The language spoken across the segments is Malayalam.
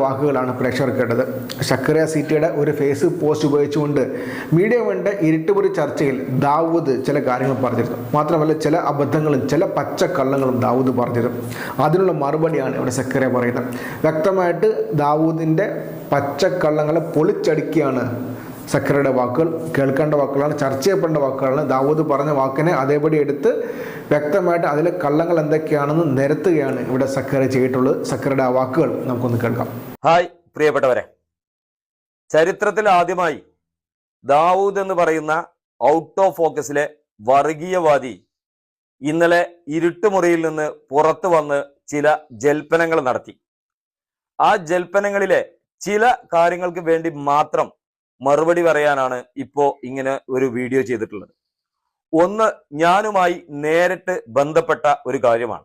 വാക്കുകളാണ് പ്രേക്ഷകർ കേട്ടത്. ഷക്കറിയ സിറ്റിയുടെ ഒരു ഫേസ്ബുക്ക് പോസ്റ്റ് ഉപയോഗിച്ചുകൊണ്ട് മീഡിയ വേണ്ട ഇരുട്ടുപുരി ചർച്ചയിൽ ദാവൂദ് ചില കാര്യങ്ങൾ പറഞ്ഞിരുന്നു. മാത്രമല്ല ചില അബദ്ധങ്ങളും ചില പച്ചക്കള്ളങ്ങളും ദാവൂദ് പറഞ്ഞിരുന്നു. അതിനുള്ള മറുപടിയാണ് ഇവിടെ ഷക്കറിയ പറയുന്നത്. വ്യക്തമായിട്ട് ദാവൂദിൻ്റെ പച്ചക്കള്ളങ്ങളെ പൊളിച്ചടുക്കിയാണ് സക്കറിയുടെ വാക്കുകൾ. കേൾക്കേണ്ട വാക്കുകളാണ്, ചർച്ച ചെയ്യപ്പെടേണ്ട വാക്കുകളാണ്. ദാവൂദ് പറഞ്ഞ വാക്കിനെ അതേപടി എടുത്ത് വ്യക്തമായിട്ട് അതിലെ കള്ളങ്ങൾ എന്തൊക്കെയാണെന്ന് നിരത്തുകയാണ് ഇവിടെ സക്കറിയ ചെയ്തിട്ടുള്ളത്. സക്കറിയുടെ ആ വാക്കുകൾ നമുക്കൊന്ന് കേൾക്കാം. ഹായ് പ്രിയപ്പെട്ടവരെ, ചരിത്രത്തിൽ ആദ്യമായി ദാവൂദ് എന്ന് പറയുന്ന ഔട്ട് ഓഫ് ഫോക്കസിലെ വർഗീയവാദി ഇന്നലെ ഇരുട്ടുമുറിയിൽ നിന്ന് പുറത്തു വന്ന് ചില ജൽപ്പനങ്ങൾ നടത്തി. ആ ജൽപ്പനങ്ങളിലെ ചില കാര്യങ്ങൾക്ക് വേണ്ടി മാത്രം മറുപടി പറയാനാണ് ഇപ്പോ ഇങ്ങനെ ഒരു വീഡിയോ ചെയ്തിട്ടുള്ളത്. ഒന്ന്, ഞാനുമായി നേരിട്ട് ബന്ധപ്പെട്ട ഒരു കാര്യമാണ്.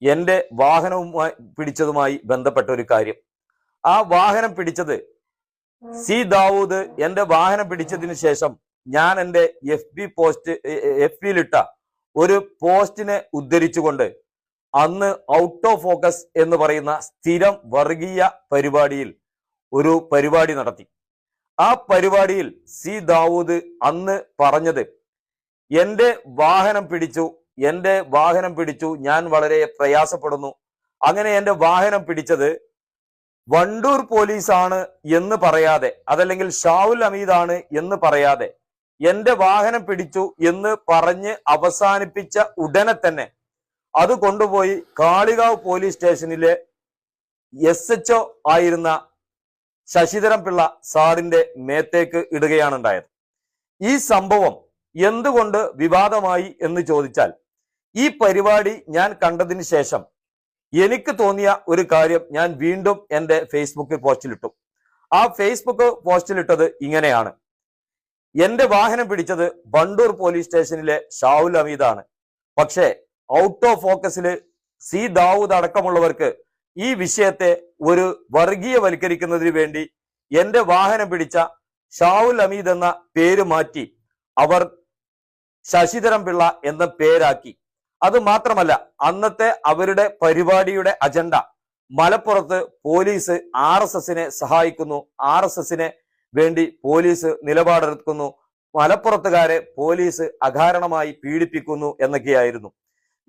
എൻ്റെ വാഹനവുമായി പിടിച്ചതുമായി ബന്ധപ്പെട്ട ഒരു കാര്യം. ആ വാഹനം പിടിച്ചത് ദാവൂദ് എൻ്റെ വാഹനം പിടിച്ചതിന് ശേഷം ഞാൻ എൻ്റെ എഫ്ബിയിലിട്ട ഒരു പോസ്റ്റിനെ ഉദ്ധരിച്ചുകൊണ്ട് അന്ന് ഔട്ട് ഓഫ് ഫോക്കസ് എന്ന് പറയുന്ന സ്ഥിരം വർഗീയ പരിപാടിയിൽ ഒരു പരിപാടി നടത്തി. ആ പരിപാടിയിൽ ദാവൂദ് അന്ന് പറഞ്ഞത്, എൻ്റെ വാഹനം പിടിച്ചു, ഞാൻ വളരെ പ്രയാസപ്പെടുന്നു. അങ്ങനെ എൻ്റെ വാഹനം പിടിച്ചത് വണ്ടൂർ പോലീസാണ് എന്ന് പറയാതെ, അതല്ലെങ്കിൽ ഷാവുൽ അമീദാണ് എന്ന് പറയാതെ, എൻ്റെ വാഹനം പിടിച്ചു എന്ന് പറഞ്ഞ് അവസാനിപ്പിച്ച ഉടനെ തന്നെ അത് കൊണ്ടുപോയി കാളികാവ് പോലീസ് സ്റ്റേഷനിലെ SHO ആയിരുന്ന ശശിധരൻ പിള്ള സാറിന്റെ മേത്തേക്ക് ഇടുകയാണ് ഉണ്ടായത്. ഈ സംഭവം എന്തുകൊണ്ട് വിവാദമായി എന്ന് ചോദിച്ചാൽ, ഈ പരിപാടി ഞാൻ കണ്ടതിന് ശേഷം എനിക്ക് തോന്നിയ ഒരു കാര്യം ഞാൻ വീണ്ടും എൻ്റെ ഫേസ്ബുക്ക് പോസ്റ്റിലിട്ടു. ആ ഫേസ്ബുക്ക് പോസ്റ്റിലിട്ടത് ഇങ്ങനെയാണ്: എൻ്റെ വാഹനം പിടിച്ചത് വണ്ടൂർ പോലീസ് സ്റ്റേഷനിലെ ഷാവുൽ അമീദാണ്. പക്ഷേ ഔട്ട് ഓഫ് ഫോക്കസിൽ ദാവൂദ് അടക്കമുള്ളവർക്ക് ഈ വിഷയത്തെ ഒരു വർഗീയവൽക്കരിക്കുന്നതിന് വേണ്ടി എൻ്റെ വാഹനം പിടിച്ച ഷാവുൽ അമീദ് എന്ന പേര് മാറ്റി അവർ ശശിധരൻ പിള്ള എന്ന പേരാക്കി. അത് മാത്രമല്ല, അന്നത്തെ അവരുടെ പരിപാടിയുടെ അജണ്ട മലപ്പുറത്ത് പോലീസ് RSSനെ സഹായിക്കുന്നു, RSSനെ വേണ്ടി പോലീസ് നിലപാടെടുക്കുന്നു, മലപ്പുറത്തുകാരെ പോലീസ് അകാരണമായി പീഡിപ്പിക്കുന്നു എന്നൊക്കെയായിരുന്നു.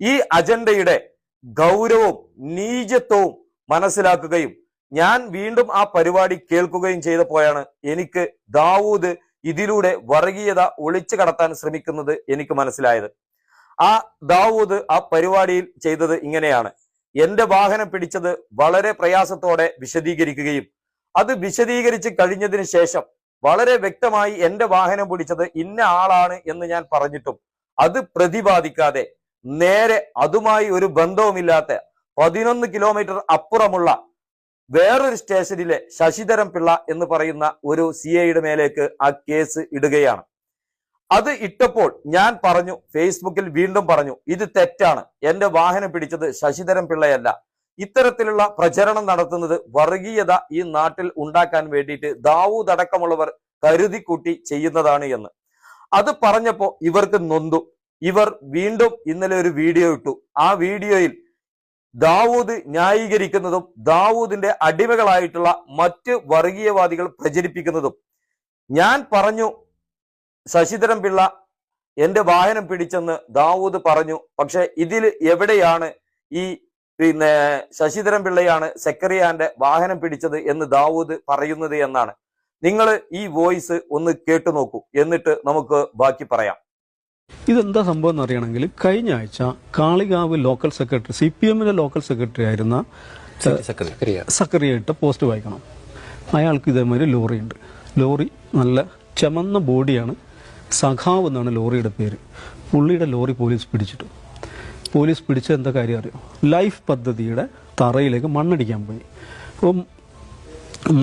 ഈ അജണ്ടയുടെ ഗൗരവവും നീചത്വവും മനസ്സിലാക്കുകയും ഞാൻ വീണ്ടും ആ പരിപാടി കേൾക്കുകയും ചെയ്തപ്പോഴാണ് എനിക്ക് ദാവൂദ് ഇതിലൂടെ വർഗീയത ഒളിച്ചു കടത്താൻ ശ്രമിക്കുന്നത് എനിക്ക് മനസ്സിലായത്. ആ ദാവൂദ് ആ പരിപാടിയിൽ ചെയ്തത് ഇങ്ങനെയാണ്: എൻ്റെ വാഹനം പിടിച്ചത് വളരെ പ്രയാസത്തോടെ വിശദീകരിക്കുകയും അത് വിശദീകരിച്ച് കഴിഞ്ഞതിന് ശേഷം വളരെ വ്യക്തമായി എൻ്റെ വാഹനം പിടിച്ചത് ഇന്ന ആളാണ് എന്ന് ഞാൻ പറഞ്ഞിട്ടും അത് പ്രതിപാദിക്കാതെ നേരെ അതുമായി ഒരു ബന്ധവുമില്ലാത്ത 11 കിലോമീറ്റർ അപ്പുറമുള്ള വേറൊരു സ്റ്റേഷനിലെ ശശിധരൻ പിള്ള എന്ന് പറയുന്ന ഒരു CIയുടെ മേലേക്ക് ആ കേസ് ഇടുകയാണ്. അത് ഇട്ടപ്പോൾ ഞാൻ പറഞ്ഞു, ഫേസ്ബുക്കിൽ വീണ്ടും പറഞ്ഞു, ഇത് തെറ്റാണ്, എൻ്റെ വാഹനം പിടിച്ചത് ശശിധരൻ പിള്ളയല്ല. ഇത്തരത്തിലുള്ള പ്രചരണം നടത്തുന്നത് വർഗീയത ഈ നാട്ടിൽ ഉണ്ടാക്കാൻ വേണ്ടിയിട്ട് ദാവൂദ് അടക്കമുള്ളവർ കരുതിക്കൂട്ടി ചെയ്യുന്നതാണ് എന്ന്. അത് പറഞ്ഞപ്പോ ഇവർക്ക് നൊന്തു. ഇവർ വീണ്ടും ഇന്നലെ ഒരു വീഡിയോ ഇട്ടു. ആ വീഡിയോയിൽ ദാവൂദ് ന്യായീകരിക്കുന്നതും ദാവൂദിന്റെ അടിമകളായിട്ടുള്ള മറ്റ് വർഗീയവാദികൾ പ്രചരിപ്പിക്കുന്നതും, ഞാൻ പറഞ്ഞു ശശിധരൻ പിള്ള എൻ്റെ വാഹനം പിടിച്ചെന്ന് ദാവൂദ് പറഞ്ഞു, പക്ഷെ ഇതിൽ എവിടെയാണ് ഈ ശശിധരൻ പിള്ളയാണ് സക്കറിയാന്റെ വാഹനം പിടിച്ചത് എന്ന് ദാവൂദ് പറയുന്നത് എന്നാണ്. നിങ്ങൾ ഈ വോയിസ് ഒന്ന് കേട്ടു നോക്കൂ, എന്നിട്ട് നമുക്ക് ബാക്കി പറയാം. ഇതെന്താ സംഭവം എന്ന് അറിയണമെങ്കിൽ, കഴിഞ്ഞ ആഴ്ച കാളികാവ് ലോക്കൽ സെക്രട്ടറി, CPMന്റെ ലോക്കൽ സെക്രട്ടറി ആയിരുന്ന സക്കറിയ ഇട്ട പോസ്റ്റ് വായിക്കണം. അയാൾക്ക് ഇതേമാതിരി ലോറിയുണ്ട്. ലോറി നല്ല ചമന്ന ബോഡിയാണ്, സഖാവ് എന്നാണ് ലോറിയുടെ പേര്. പുള്ളിയുടെ ലോറി പോലീസ് പിടിച്ചിട്ടു. പോലീസ് പിടിച്ച എന്താ കാര്യം അറിയോ? ലൈഫ് പദ്ധതിയുടെ തറയിലേക്ക് മണ്ണടിക്കാൻ പോയി. അപ്പം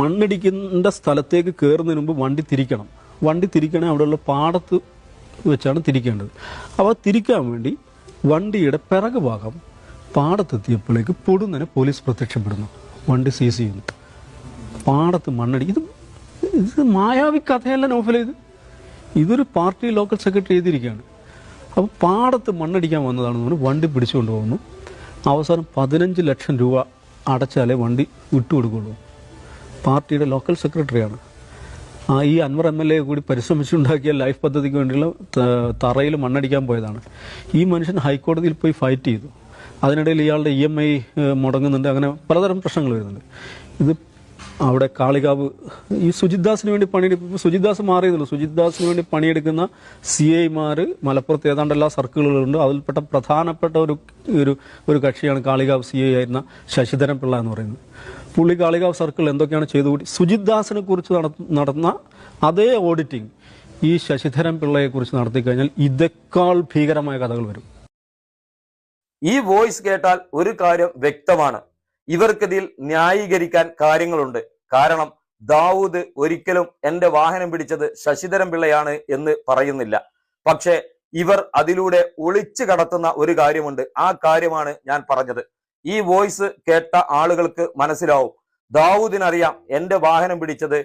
മണ്ണടിക്കേണ്ട സ്ഥലത്തേക്ക് കയറുന്നതിന് മുമ്പ് വണ്ടി തിരിക്കണം. വണ്ടി തിരിക്കണേ അവിടെയുള്ള പാടത്ത് വെച്ചാണ് തിരിക്കേണ്ടത്. അപ്പോൾ തിരിക്കാൻ വേണ്ടി വണ്ടിയുടെ പിറകു ഭാഗം പാടത്തെത്തിയപ്പോഴേക്ക് പൊടുന്നനെ പോലീസ് പ്രത്യക്ഷപ്പെടുന്നു. വണ്ടി സീസ് ചെയ്യുന്നു. പാടത്ത് മണ്ണടി. ഇത് മായാവി കഥയല്ല നോവൽ. ഇതൊരു പാർട്ടി ലോക്കൽ സെക്രട്ടറി എഴുതിയിരിക്കുകയാണ്. അപ്പോൾ പാടത്ത് മണ്ണടിക്കാൻ വന്നതാണെന്ന് പറഞ്ഞ് വണ്ടി പിടിച്ചുകൊണ്ട് പോകുന്നു. അവസാനം 15 ലക്ഷം രൂപ അടച്ചാലേ വണ്ടി വിട്ടുകൊടുക്കുള്ളൂ. പാർട്ടിയുടെ ലോക്കൽ സെക്രട്ടറിയാണ്. ഈ അൻവർ MLA കൂടി പരിശ്രമിച്ചുണ്ടാക്കിയ ലൈഫ് പദ്ധതിക്ക് വേണ്ടിയുള്ള തറയിൽ മണ്ണടിക്കാൻ പോയതാണ്. ഈ മനുഷ്യൻ ഹൈക്കോടതിയിൽ പോയി ഫൈറ്റ് ചെയ്തു. അതിനിടയിൽ ഇയാളുടെ EMI മുടങ്ങുന്നുണ്ട്. അങ്ങനെ പലതരം പ്രശ്നങ്ങൾ വരുന്നുണ്ട്. ഇത് അവിടെ കാളികാവ് ഈ സുജിത് ദാസിന് വേണ്ടി പണിയെടുക്കും. സുജിത് ദാസ് മാറിയതുള്ളൂ. സുജിത് ദാസിന് വേണ്ടി പണിയെടുക്കുന്ന CIമാർ മലപ്പുറത്ത് ഏതാണ്ട് എല്ലാ സർക്കിളുകളുണ്ട്. അതിൽപ്പെട്ട പ്രധാനപ്പെട്ട ഒരു കക്ഷിയാണ് കാളികാവ് CI ആയിരുന്ന ശശിധരൻ പിള്ള എന്ന് പറയുന്നത്. പുള്ളി കാളികാവ് സർക്കിൾ എന്തൊക്കെയാണ് ചെയ്തുകൂടി സുജിത് ദാസിനെ കുറിച്ച് നടന്ന അതേ ഓഡിറ്റിംഗ് ഈ ശശിധരൻ പിള്ളയെ കുറിച്ച് നടത്തി കഴിഞ്ഞാൽ ഇതേക്കാൾ ഭീകരമായ കഥകൾ വരും. ഈ വോയിസ് കേട്ടാൽ ഒരു കാര്യം വ്യക്തമാണ്, ഇവർക്കിതിൽ ന്യായീകരിക്കാൻ കാര്യങ്ങളുണ്ട്. കാരണം ദാവൂദ് ഒരിക്കലും എന്റെ വാഹനം പിടിച്ചത് ശശിധരൻ പിള്ളയാണ് എന്ന് പറയുന്നില്ല. പക്ഷേ ഇവർ അതിലൂടെ ഒളിച്ചു കടത്തുന്ന ഒരു കാര്യമുണ്ട്. ആ കാര്യമാണ് ഞാൻ പറഞ്ഞത്. ഈ വോയിസ് കേട്ട ആളുകൾക്ക് മനസ്സിലാവും, ദാവൂദിനറിയാം എന്റെ വാഹനം പിടിച്ചത്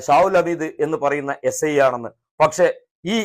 ഷാവുൽ ഹമീദ് എന്ന് പറയുന്ന SI ആണെന്ന്. പക്ഷെ ഈ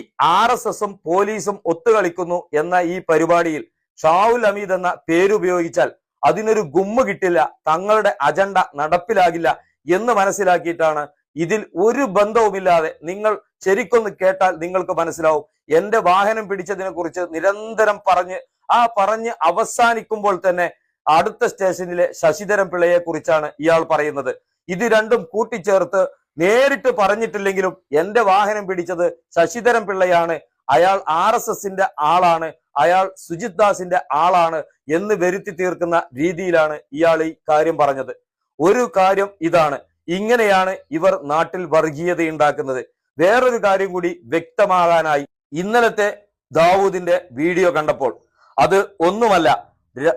RSSും പോലീസും ഒത്തുകളിക്കുന്നു എന്ന ഈ പരിപാടിയിൽ ഷാവുൽ ഹമീദ് എന്ന പേരുപയോഗിച്ചാൽ അതിനൊരു ഗുമ്മ കിട്ടില്ല, തങ്ങളുടെ അജണ്ട നടപ്പിലാകില്ല എന്ന് മനസ്സിലാക്കിയിട്ടാണ് ഇതിൽ ഒരു ബന്ധവുമില്ലാതെ, നിങ്ങൾ ശരിക്കൊന്ന് കേട്ടാൽ നിങ്ങൾക്ക് മനസ്സിലാവും, എന്റെ വാഹനം പിടിച്ചതിനെ കുറിച്ച് നിരന്തരം പറഞ്ഞ് അവസാനിക്കുമ്പോൾ തന്നെ അടുത്ത സ്റ്റേഷനിലെ ശശിധരൻ പിള്ളയെ കുറിച്ചാണ് ഇയാൾ പറയുന്നത്. ഇത് രണ്ടും കൂട്ടിച്ചേർത്ത് നേരിട്ട് പറഞ്ഞിട്ടില്ലെങ്കിലും എന്റെ വാഹനം പിടിച്ചത് ശശിധരൻ പിള്ളയാണ്, അയാൾ RSSന്റെ ആളാണ്, അയാൾ സുജിത് ദാസിന്റെ ആളാണ് എന്ന് വരുത്തി തീർക്കുന്ന രീതിയിലാണ് ഇയാൾ ഈ കാര്യം പറഞ്ഞത്. ഒരു കാര്യം ഇതാണ്, ഇങ്ങനെയാണ് ഇവർ നാട്ടിൽ വർഗീയത ഉണ്ടാക്കുന്നത്. വേറൊരു കാര്യം കൂടി വ്യക്തമാകാനായി, ഇന്നലത്തെ ദാവൂദിന്റെ വീഡിയോ കണ്ടപ്പോൾ അത് ഒന്നുമല്ല,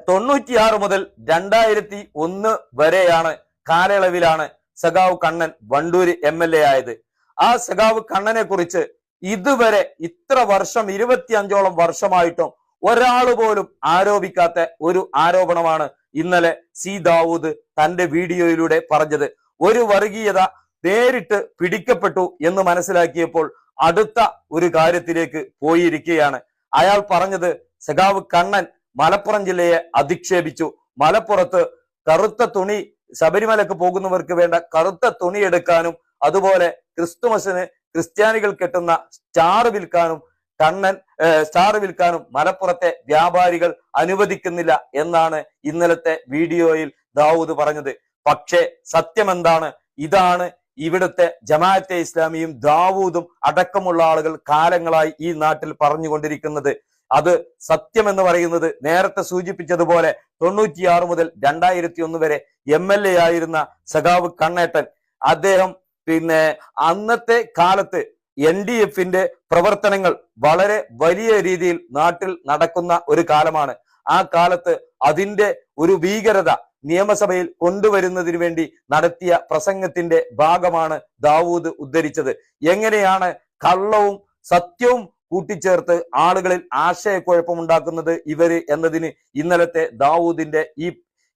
96 മുതൽ 2001 വരെയാണ് കാലയളവിലാണ് സഖാവ് കണ്ണൻ വണ്ടൂര് MLA ആയത്. ആ സഖാവ് കണ്ണനെ കുറിച്ച് ഇതുവരെ ഇത്ര വർഷം 25ഓളം വർഷമായിട്ടും ഒരാൾ പോലും ആരോപിക്കാത്ത ഒരു ആരോപണമാണ് ഇന്നലെ ദാവൂദ് തന്റെ വീഡിയോയിലൂടെ പറഞ്ഞത്. ഒരു വർഗീയത നേരിട്ട് പിടിക്കപ്പെട്ടു എന്ന് മനസ്സിലാക്കിയപ്പോൾ അടുത്ത ഒരു കാര്യത്തിലേക്ക് പോയിരിക്കുകയാണ്. അയാൾ പറഞ്ഞത് സഖാവ് കണ്ണൻ മലപ്പുറം ജില്ലയെ അധിക്ഷേപിച്ചു. മലപ്പുറത്ത് കറുത്ത തുണി, ശബരിമലക്ക് പോകുന്നവർക്ക് വേണ്ട കറുത്ത തുണി എടുക്കാനും അതുപോലെ ക്രിസ്തുമസിന് ക്രിസ്ത്യാനികൾ കെട്ടുന്ന സ്റ്റാർ വിൽക്കാനും മലപ്പുറത്തെ വ്യാപാരികൾ അനുവദിക്കുന്നില്ല എന്നാണ് ഇന്നലത്തെ വീഡിയോയിൽ ദാവൂദ് പറഞ്ഞത്. പക്ഷേ സത്യം എന്താണ്? ഇതാണ് ഇവിടുത്തെ ജമാഅത്തെ ഇസ്ലാമിയും ദാവൂദും അടക്കമുള്ള ആളുകൾ കാലങ്ങളായി ഈ നാട്ടിൽ പറഞ്ഞുകൊണ്ടിരിക്കുന്നത്. അത് സത്യമെന്ന് പറയുന്നത് നേരത്തെ സൂചിപ്പിച്ചതുപോലെ 96 മുതൽ 2001 വരെ MLA ആയിരുന്ന സഖാവ് കണ്ണേട്ടൻ, അദ്ദേഹം അന്നത്തെ കാലത്ത് NDFന്റെ പ്രവർത്തനങ്ങൾ വളരെ വലിയ രീതിയിൽ നാട്ടിൽ നടക്കുന്ന ഒരു കാലമാണ്. ആ കാലത്ത് അതിന്റെ ഒരു ഭീകരത നിയമസഭയിൽ കൊണ്ടുവരുന്നതിന് വേണ്ടി നടത്തിയ പ്രസംഗത്തിന്റെ ഭാഗമാണ് ദാവൂദ് ഉദ്ധരിച്ചത്. എങ്ങനെയാണ് കള്ളവും സത്യവും കൂട്ടിച്ചേർത്ത് ആളുകളിൽ ആശയക്കുഴപ്പമുണ്ടാക്കുന്നത് ഇവര് എന്നതിന് ഇന്നലത്തെ ദാവൂദിന്റെ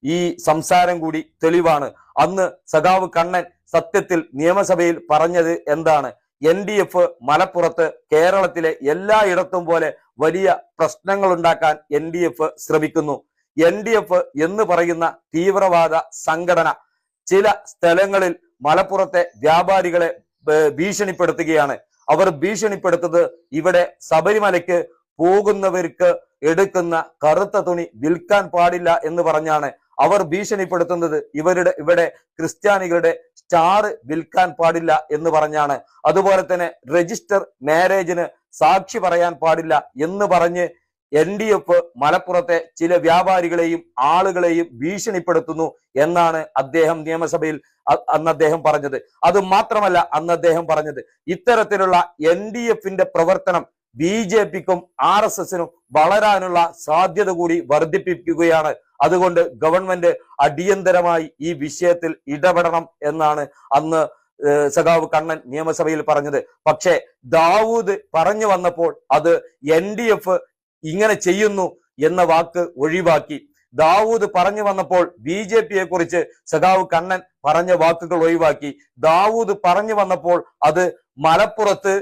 ഈ സംസാരം കൂടി തെളിവാണ്. അന്ന് സഖാവ് കണ്ണൻ സത്യത്തിൽ നിയമസഭയിൽ പറഞ്ഞത് എന്താണ്? NDF മലപ്പുറത്ത് കേരളത്തിലെ എല്ലായിടത്തും പോലെ വലിയ പ്രശ്നങ്ങൾ ഉണ്ടാക്കാൻ NDF ശ്രമിക്കുന്നു. NDF എന്ന് പറയുന്ന തീവ്രവാദ സംഘടന ചില സ്ഥലങ്ങളിൽ മലപ്പുറത്തെ വ്യാപാരികളെ ഭീഷണിപ്പെടുത്തുകയാണ്. അവർ ഭീഷണിപ്പെടുത്തുന്നത് ഇവിടെ ശബരിമലയ്ക്ക് പോകുന്നവർക്ക് എടുക്കുന്ന കറുത്ത തുണി വിൽക്കാൻ പാടില്ല എന്ന് പറഞ്ഞാണ്. അവർ ഭീഷണിപ്പെടുത്തുന്നത് ഇവിടെ ക്രിസ്ത്യാനികളുടെ സ്റ്റാർ വിൽക്കാൻ പാടില്ല എന്ന് പറഞ്ഞാണ്. അതുപോലെ തന്നെ രജിസ്റ്റർ മാരേജിന് സാക്ഷി പറയാൻ പാടില്ല എന്ന് പറഞ്ഞ് NDF മലപ്പുറത്തെ ചില വ്യാപാരികളെയും ആളുകളെയും ഭീഷണിപ്പെടുത്തുന്നു എന്നാണ് അദ്ദേഹം നിയമസഭയിൽ അന്ന് അദ്ദേഹം പറഞ്ഞത്. അത് മാത്രമല്ല അന്ന് അദ്ദേഹം പറഞ്ഞത്, ഇത്തരത്തിലുള്ള NDFന്റെ പ്രവർത്തനം BJPക്കും RSSനും വളരാനുള്ള സാധ്യത കൂടി വർദ്ധിപ്പിക്കുകയാണ്. അതുകൊണ്ട് ഗവൺമെന്റ് അടിയന്തരമായി ഈ വിഷയത്തിൽ ഇടപെടണം എന്നാണ് അന്ന് സഖാവ് കണ്ണൻ നിയമസഭയിൽ പറഞ്ഞത്. പക്ഷേ ദാവൂദ് പറഞ്ഞു വന്നപ്പോൾ അത് NDF ഇങ്ങനെ ചെയ്യുന്നു എന്ന വാക്ക് ഒഴിവാക്കി. ദാവൂദ് പറഞ്ഞു വന്നപ്പോൾ BJPയെ കുറിച്ച് സഖാവ് കണ്ണൻ പറഞ്ഞ വാക്കുകൾ ഒഴിവാക്കി. ദാവൂദ് പറഞ്ഞു വന്നപ്പോൾ അത് മലപ്പുറത്ത്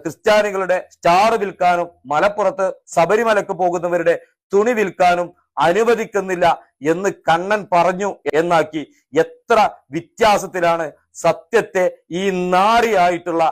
ക്രിസ്ത്യാനികളുടെ സ്റ്റാർ വിൽക്കാനും മലപ്പുറത്ത് ശബരിമലക്ക് പോകുന്നവരുടെ തുണി വിൽക്കാനും അനുവദിക്കുന്നില്ല എന്ന് കണ്ണൻ പറഞ്ഞു എന്നാക്കി. എത്ര വ്യത്യാസത്തിലാണ് സത്യത്തെ ഈ നാറിയായിട്ടുള്ള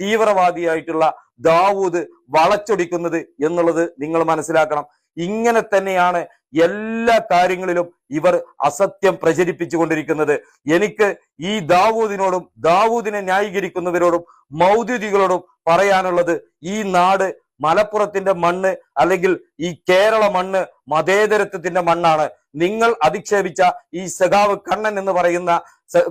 തീവ്രവാദിയായിട്ടുള്ള ദാവൂദ് വളച്ചൊടിക്കുന്നത് എന്നുള്ളത് നിങ്ങൾ മനസ്സിലാക്കണം. ഇങ്ങനെ തന്നെയാണ് എല്ലാ കാര്യങ്ങളിലും ഇവർ അസത്യം പ്രചരിപ്പിച്ചു കൊണ്ടിരിക്കുന്നത്. എനിക്ക് ഈ ദാവൂദിനോടും ദാവൂദിനെ ന്യായീകരിക്കുന്നവരോടും മൗദൂദികളോടും പറയാനുള്ളത്, ഈ നാട് മലപ്പുറത്തിന്റെ മണ്ണ് അല്ലെങ്കിൽ ഈ കേരള മണ്ണ് മതേതരത്വത്തിന്റെ മണ്ണാണ്. നിങ്ങൾ അധിക്ഷേപിച്ച ഈ സഖാവ് കണ്ണൻ എന്ന് പറയുന്ന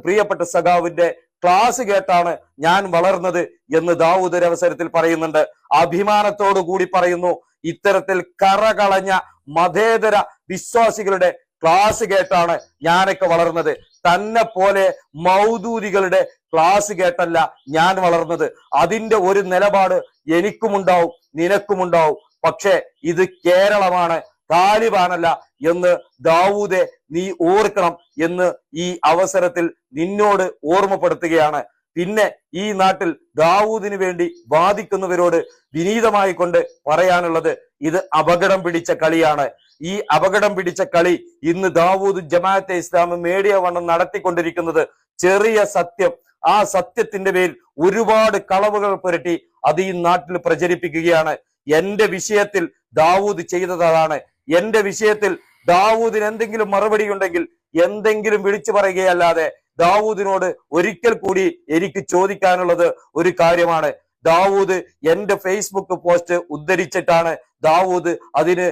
പ്രിയപ്പെട്ട സഖാവിന്റെ ക്ലാസ് കേട്ടാണ് ഞാൻ വളർന്നത് എന്ന് ദാവൂദ് ഒരു അവസരത്തിൽ പറയുന്നുണ്ട്. അഭിമാനത്തോടു കൂടി പറയുന്നു, ഇത്തരത്തിൽ കറകളഞ്ഞ മതേതര വിശ്വാസികളുടെ ക്ലാസ് കേട്ടാണ് ഞാനൊക്കെ വളർന്നത്. തന്നെ പോലെ മൗദൂദികളുടെ ക്ലാസ് കേട്ടല്ല ഞാൻ വളർന്നത്. അതിന്റെ ഒരു നിലപാട് എനിക്കുമുണ്ടാവും, നിനക്കുമുണ്ടാവും. പക്ഷെ ഇത് കേരളമാണ്, താലിബാനല്ല എന്ന് ദാവൂദെ നീ ഓർക്കണം എന്ന് ഈ അവസരത്തിൽ നിന്നോട് ഓർമ്മപ്പെടുത്തുകയാണ്. പിന്നെ ഈ നാട്ടിൽ ദാവൂദിന് വേണ്ടി വാദിക്കുന്നവരോട് വിനീതമായി കൊണ്ട് പറയാനുള്ളത്, ഇത് അപകടം പിടിച്ച കളിയാണ്. ഈ അപകടം പിടിച്ച കളി ഇന്ന് ദാവൂദ് ജമാഅത്തെ ഇസ്ലാമി മീഡിയ വണ്ണം നടത്തിക്കൊണ്ടിരിക്കുന്നത് ചെറിയ സത്യം, ആ സത്യത്തിന്റെ പേരിൽ ഒരുപാട് കളവുകൾ പുരട്ടി അത് ഈ നാട്ടിൽ പ്രചരിപ്പിക്കുകയാണ്. എന്റെ വിഷയത്തിൽ ദാവൂദ് ചെയ്തതാണ്. എന്റെ വിഷയത്തിൽ ദാവൂദിന് എന്തെങ്കിലും മറുപടി ഉണ്ടെങ്കിൽ എന്തെങ്കിലും വിളിച്ചു പറയുകയല്ലാതെ ദാവൂദിനോട് ഒരിക്കൽ കൂടി എനിക്ക് ചോദിക്കാനുള്ളത് ഒരു കാര്യമാണ്. ദാവൂദ് എന്റെ ഫേസ്ബുക്ക് പോസ്റ്റ് ഉദ്ധരിച്ചിട്ടാണ് ദാവൂദ് അതിന്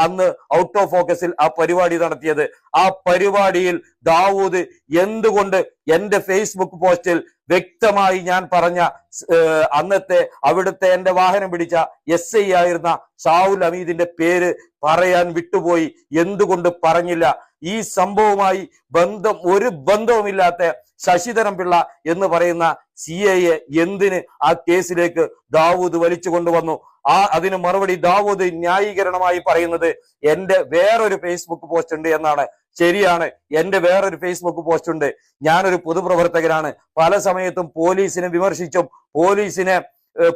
അന്ന് ഔട്ട് ഓഫ് ഫോക്കസിൽ ആ പരിപാടി നടത്തിയത്. ആ പരിപാടിയിൽ ദാവൂദ് എന്തുകൊണ്ട് എന്റെ ഫേസ്ബുക്ക് പോസ്റ്റിൽ വ്യക്തമായി ഞാൻ പറഞ്ഞ അന്നത്തെ അവിടുത്തെ എന്റെ വാഹനം പിടിച്ച SI ആയിരുന്ന ഷാവുൽ ഹമീദിന്റെ പേര് പറയാൻ വിട്ടുപോയി? എന്തുകൊണ്ട് പറഞ്ഞില്ല? ഈ സംഭവവുമായി ഒരു ബന്ധവുമില്ലാത്ത ശശിധരൻ പിള്ള എന്ന് പറയുന്ന CA എന്തിന് ആ കേസിലേക്ക് ദാവൂദ് വലിച്ചു കൊണ്ടുവന്നു? അതിന് മറുപടി ദാവൂദ് ന്യായീകരണമായി പറയുന്നത് എന്റെ വേറൊരു ഫേസ്ബുക്ക് പോസ്റ്റ് ഉണ്ട് എന്നാണ്. ശരിയാണ്, എന്റെ വേറൊരു ഫേസ്ബുക്ക് പോസ്റ്റ് ഉണ്ട്. ഞാനൊരു പൊതുപ്രവർത്തകനാണ്. പല സമയത്തും പോലീസിനെ വിമർശിച്ചും പോലീസിനെ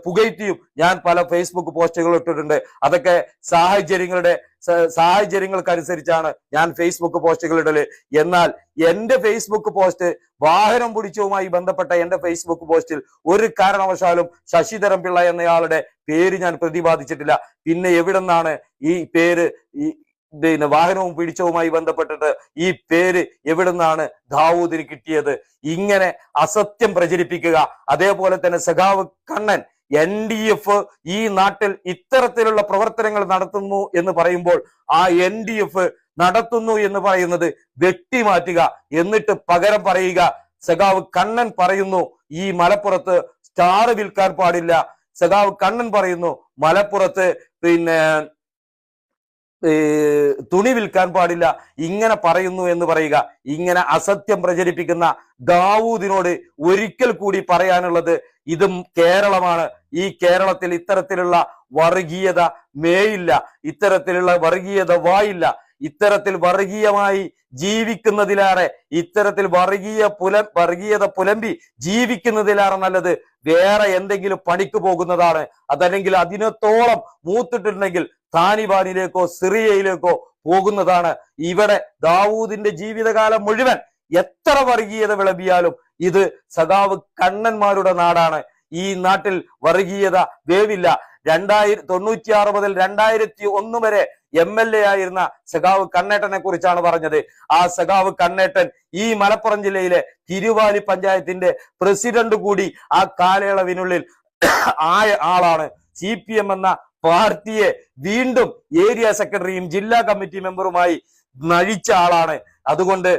പുകഴ്ത്തിയും ഞാൻ പല ഫേസ്ബുക്ക് പോസ്റ്റുകൾ ഇട്ടിട്ടുണ്ട്. അതൊക്കെ സാഹചര്യങ്ങൾക്കനുസരിച്ചാണ് ഞാൻ ഫേസ്ബുക്ക് പോസ്റ്റുകൾ ഇടല്. എന്നാൽ എന്റെ ഫേസ്ബുക്ക് പോസ്റ്റ് വാഹനം പിടിച്ചതുമായി ബന്ധപ്പെട്ട എന്റെ ഫേസ്ബുക്ക് പോസ്റ്റിൽ ഒരു കാരണവശാലും ശശിധരൻ പിള്ള എന്നയാളുടെ പേര് ഞാൻ പ്രതിപാദിച്ചിട്ടില്ല. പിന്നെ എവിടെന്നാണ് ഈ പേര് വാഹനവും പിടിച്ചതുമായി ബന്ധപ്പെട്ടിട്ട് ഈ പേര് എവിടുന്നാണ് ദാവൂദിന് കിട്ടിയത്? ഇങ്ങനെ അസത്യം പ്രചരിപ്പിക്കുക. അതേപോലെ തന്നെ സഖാവ് കണ്ണൻ NDF ഈ നാട്ടിൽ ഇത്തരത്തിലുള്ള പ്രവർത്തനങ്ങൾ നടത്തുന്നു എന്ന് പറയുമ്പോൾ ആ NDF നടത്തുന്നു എന്ന് പറയുന്നത് വെട്ടിമാറ്റുക, എന്നിട്ട് പകരം പറയുക. സഖാവ് കണ്ണൻ പറയുന്നു ഈ മലപ്പുറത്ത് സ്റ്റാർ വിൽക്കാൻ പാടില്ല. സഖാവ് കണ്ണൻ പറയുന്നു മലപ്പുറത്ത് തുണി വിൽക്കാൻ പാടില്ല. ഇങ്ങനെ പറയുന്നു എന്ന് പറയുക. ഇങ്ങനെ അസത്യം പ്രചരിപ്പിക്കുന്ന ദാവൂദിനോട് ഒരിക്കൽ കൂടി പറയാനുള്ളത്, ഇതും കേരളമാണ്. ഈ കേരളത്തിൽ ഇത്തരത്തിലുള്ള വർഗീയത മേയില്ല, ഇത്തരത്തിലുള്ള വർഗീയത വായില്ല. ഇത്തരത്തിൽ വർഗീയമായി ജീവിക്കുന്നതിലേറെ, ഇത്തരത്തിൽ വർഗീയത പുലമ്പി ജീവിക്കുന്നതിലേറെ നല്ലത് വേറെ എന്തെങ്കിലും പണിക്ക് പോകുന്നതാണ്. അതല്ലെങ്കിൽ അതിനത്തോളം മൂത്തിട്ടുണ്ടെങ്കിൽ താലിബാനിലേക്കോ സിറിയയിലേക്കോ പോകുന്നതാണ്. ഇവിടെ ദാവൂദിന്റെ ജീവിതകാലം മുഴുവൻ എത്ര വർഗീയത വിളമ്പിയാലും ഇത് സഖാവ് കണ്ണന്മാരുടെ നാടാണ്. ഈ നാട്ടിൽ വർഗീയത വേവില്ല. 1996 മുതൽ 2001 വരെ MLA ആയിരുന്ന സഖാവ് കണ്ണേട്ടനെ കുറിച്ചാണ് പറഞ്ഞത്. ആ സഖാവ് കണ്ണേട്ടൻ ഈ മലപ്പുറം ജില്ലയിലെ തിരുവാലി പഞ്ചായത്തിന്റെ പ്രസിഡന്റ് കൂടി ആ കാലയളവിനുള്ളിൽ ആയ ആളാണ്. CPM എന്ന പാർട്ടിയെ വീണ്ടും ഏരിയ സെക്രട്ടറിയും ജില്ലാ കമ്മിറ്റി മെമ്പറുമായി നയിച്ച ആളാണ്. അതുകൊണ്ട്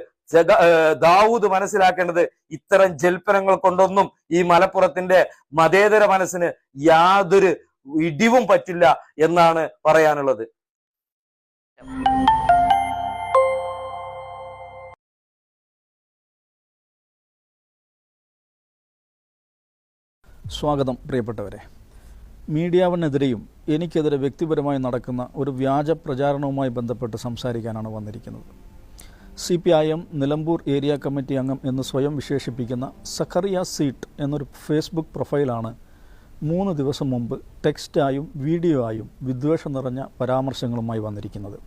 ദാവൂദ് മനസ്സിലാക്കേണ്ടത്, ഇത്തരം ജൽപ്പനങ്ങൾ കൊണ്ടൊന്നും ഈ മലപ്പുറത്തിന്റെ മതേതര മനസ്സിന് യാതൊരു ഇടിവും പറ്റില്ല എന്നാണ് പറയാനുള്ളത്. സ്വാഗതം പ്രിയപ്പെട്ടവരെ. മീഡിയ വണ്ണെതിരെയും എനിക്കെതിരെ വ്യക്തിപരമായി നടക്കുന്ന ഒരു വ്യാജ പ്രചാരണവുമായി ബന്ധപ്പെട്ട് സംസാരിക്കാനാണ് വന്നിരിക്കുന്നത്. CPIM നിലമ്പൂർ ഏരിയ കമ്മിറ്റി അംഗം എന്ന് സ്വയം വിശേഷിപ്പിക്കുന്ന സഖറിയ സീട്ട് എന്നൊരു ഫേസ്ബുക്ക് പ്രൊഫൈലാണ് 3 ദിവസം മുമ്പ് ടെക്സ്റ്റായും വീഡിയോ ആയും വിദ്വേഷം നിറഞ്ഞ പരാമർശങ്ങളുമായി വന്നിരിക്കുന്നത്.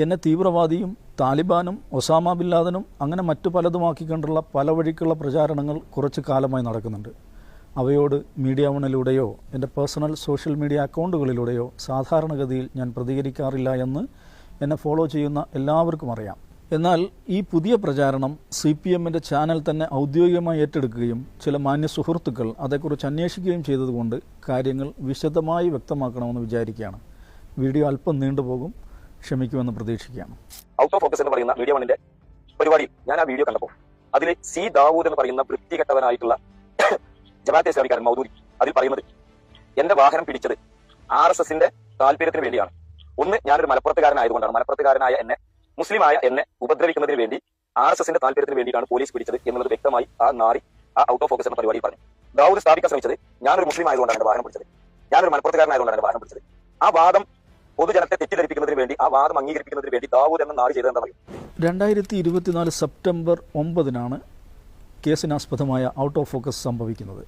എന്നെ തീവ്രവാദിയും താലിബാനും ഒസാമ ബിൻ ലാദനും അങ്ങനെ മറ്റു പലതുമാക്കിക്കൊണ്ടുള്ള പല വഴിക്കുള്ള പ്രചാരണങ്ങൾ കുറച്ച് കാലമായി നടക്കുന്നുണ്ട്. അവയോട് മീഡിയ വണിലൂടെയോ എൻ്റെ പേഴ്സണൽ സോഷ്യൽ മീഡിയ അക്കൗണ്ടുകളിലൂടെയോ സാധാരണഗതിയിൽ ഞാൻ പ്രതികരിക്കാറില്ല എന്ന് എന്നെ ഫോളോ ചെയ്യുന്ന എല്ലാവർക്കും അറിയാം. എന്നാൽ ഈ പുതിയ പ്രചാരണം CPMൻ്റെ ചാനൽ തന്നെ ഔദ്യോഗികമായി ഏറ്റെടുക്കുകയും ചില മാന്യ സുഹൃത്തുക്കൾ അതേക്കുറിച്ച് അന്വേഷിക്കുകയും ചെയ്തതുകൊണ്ട് കാര്യങ്ങൾ വിശദമായി വ്യക്തമാക്കണമെന്ന് വിചാരിക്കുകയാണ്. വീഡിയോ അല്പം നീണ്ടുപോകും, ക്ഷമിക്കുമെന്ന് പ്രതീക്ഷിക്കുകയാണ്. ഔട്ട് ഓഫ് ഫോക്കസ് എന്ന് പറയുന്ന മീഡിയ വണ്ണിന്റെ പരിപാടി ഞാൻ ആ വീഡിയോ കണ്ടപ്പോൾ അതിൽ സി ദാവൂദ് എന്ന് പറയുന്ന വൃത്തികെട്ടവനായിട്ടുള്ള ജമാഅത്തെ ഇസ്ലാമിക്കാരൻ മൗദൂദി അതിൽ പറയുന്നത് എന്റെ വാഹനം പിടിച്ചത് RSSന്റെ താല്പര്യത്തിന് വേണ്ടിയാണ്. ഒന്ന്, ഞാനൊരു മലപ്പുറത്തുകാരനായതുകൊണ്ടാണ്. മലപ്പുറത്തുകാരനായ എന്നെ, മുസ്ലിമായ എന്നെ ഉപദ്രവിക്കുന്നതിന് വേണ്ടി RSSന്റെ താല്പര്യത്തിന് വേണ്ടിയിട്ടാണ് പോലീസ് പിടിച്ചത് എന്നുള്ളത് വ്യക്തമായി ആ നാറി ആ ഔട്ട് ഓഫ് ഫോക്കസ് എന്ന പരിപാടി പറഞ്ഞു. ദാവൂദ് സ്ഥാപിക്കാൻ ശ്രമിച്ചത് ഞാനൊരു മുസ്ലിം ആയതുകൊണ്ടാണ് എന്റെ വാഹനം പിടിച്ചത്, ഞാനൊരു മലപ്പുറത്തുകാരനായതുകൊണ്ടാണ് എന്റെ വാഹനം പിടിച്ചത്. ആ വാദം പൊതുജനത്തെ തെറ്റിദ്ധരിപ്പിക്കുന്നതിന് വേണ്ടി, ആ വാദം അംഗീകരിപ്പിക്കുന്നതിന് വേണ്ടി ദാവൂദ് എന്ന നാറി ചെയ്തത് എന്താ പറയും? 2024 സെപ്റ്റംബർ 9 കേസിനാസ്പദമായ ഔട്ട് ഓഫ് ഫോക്കസ് സംഭവിക്കുന്നത്.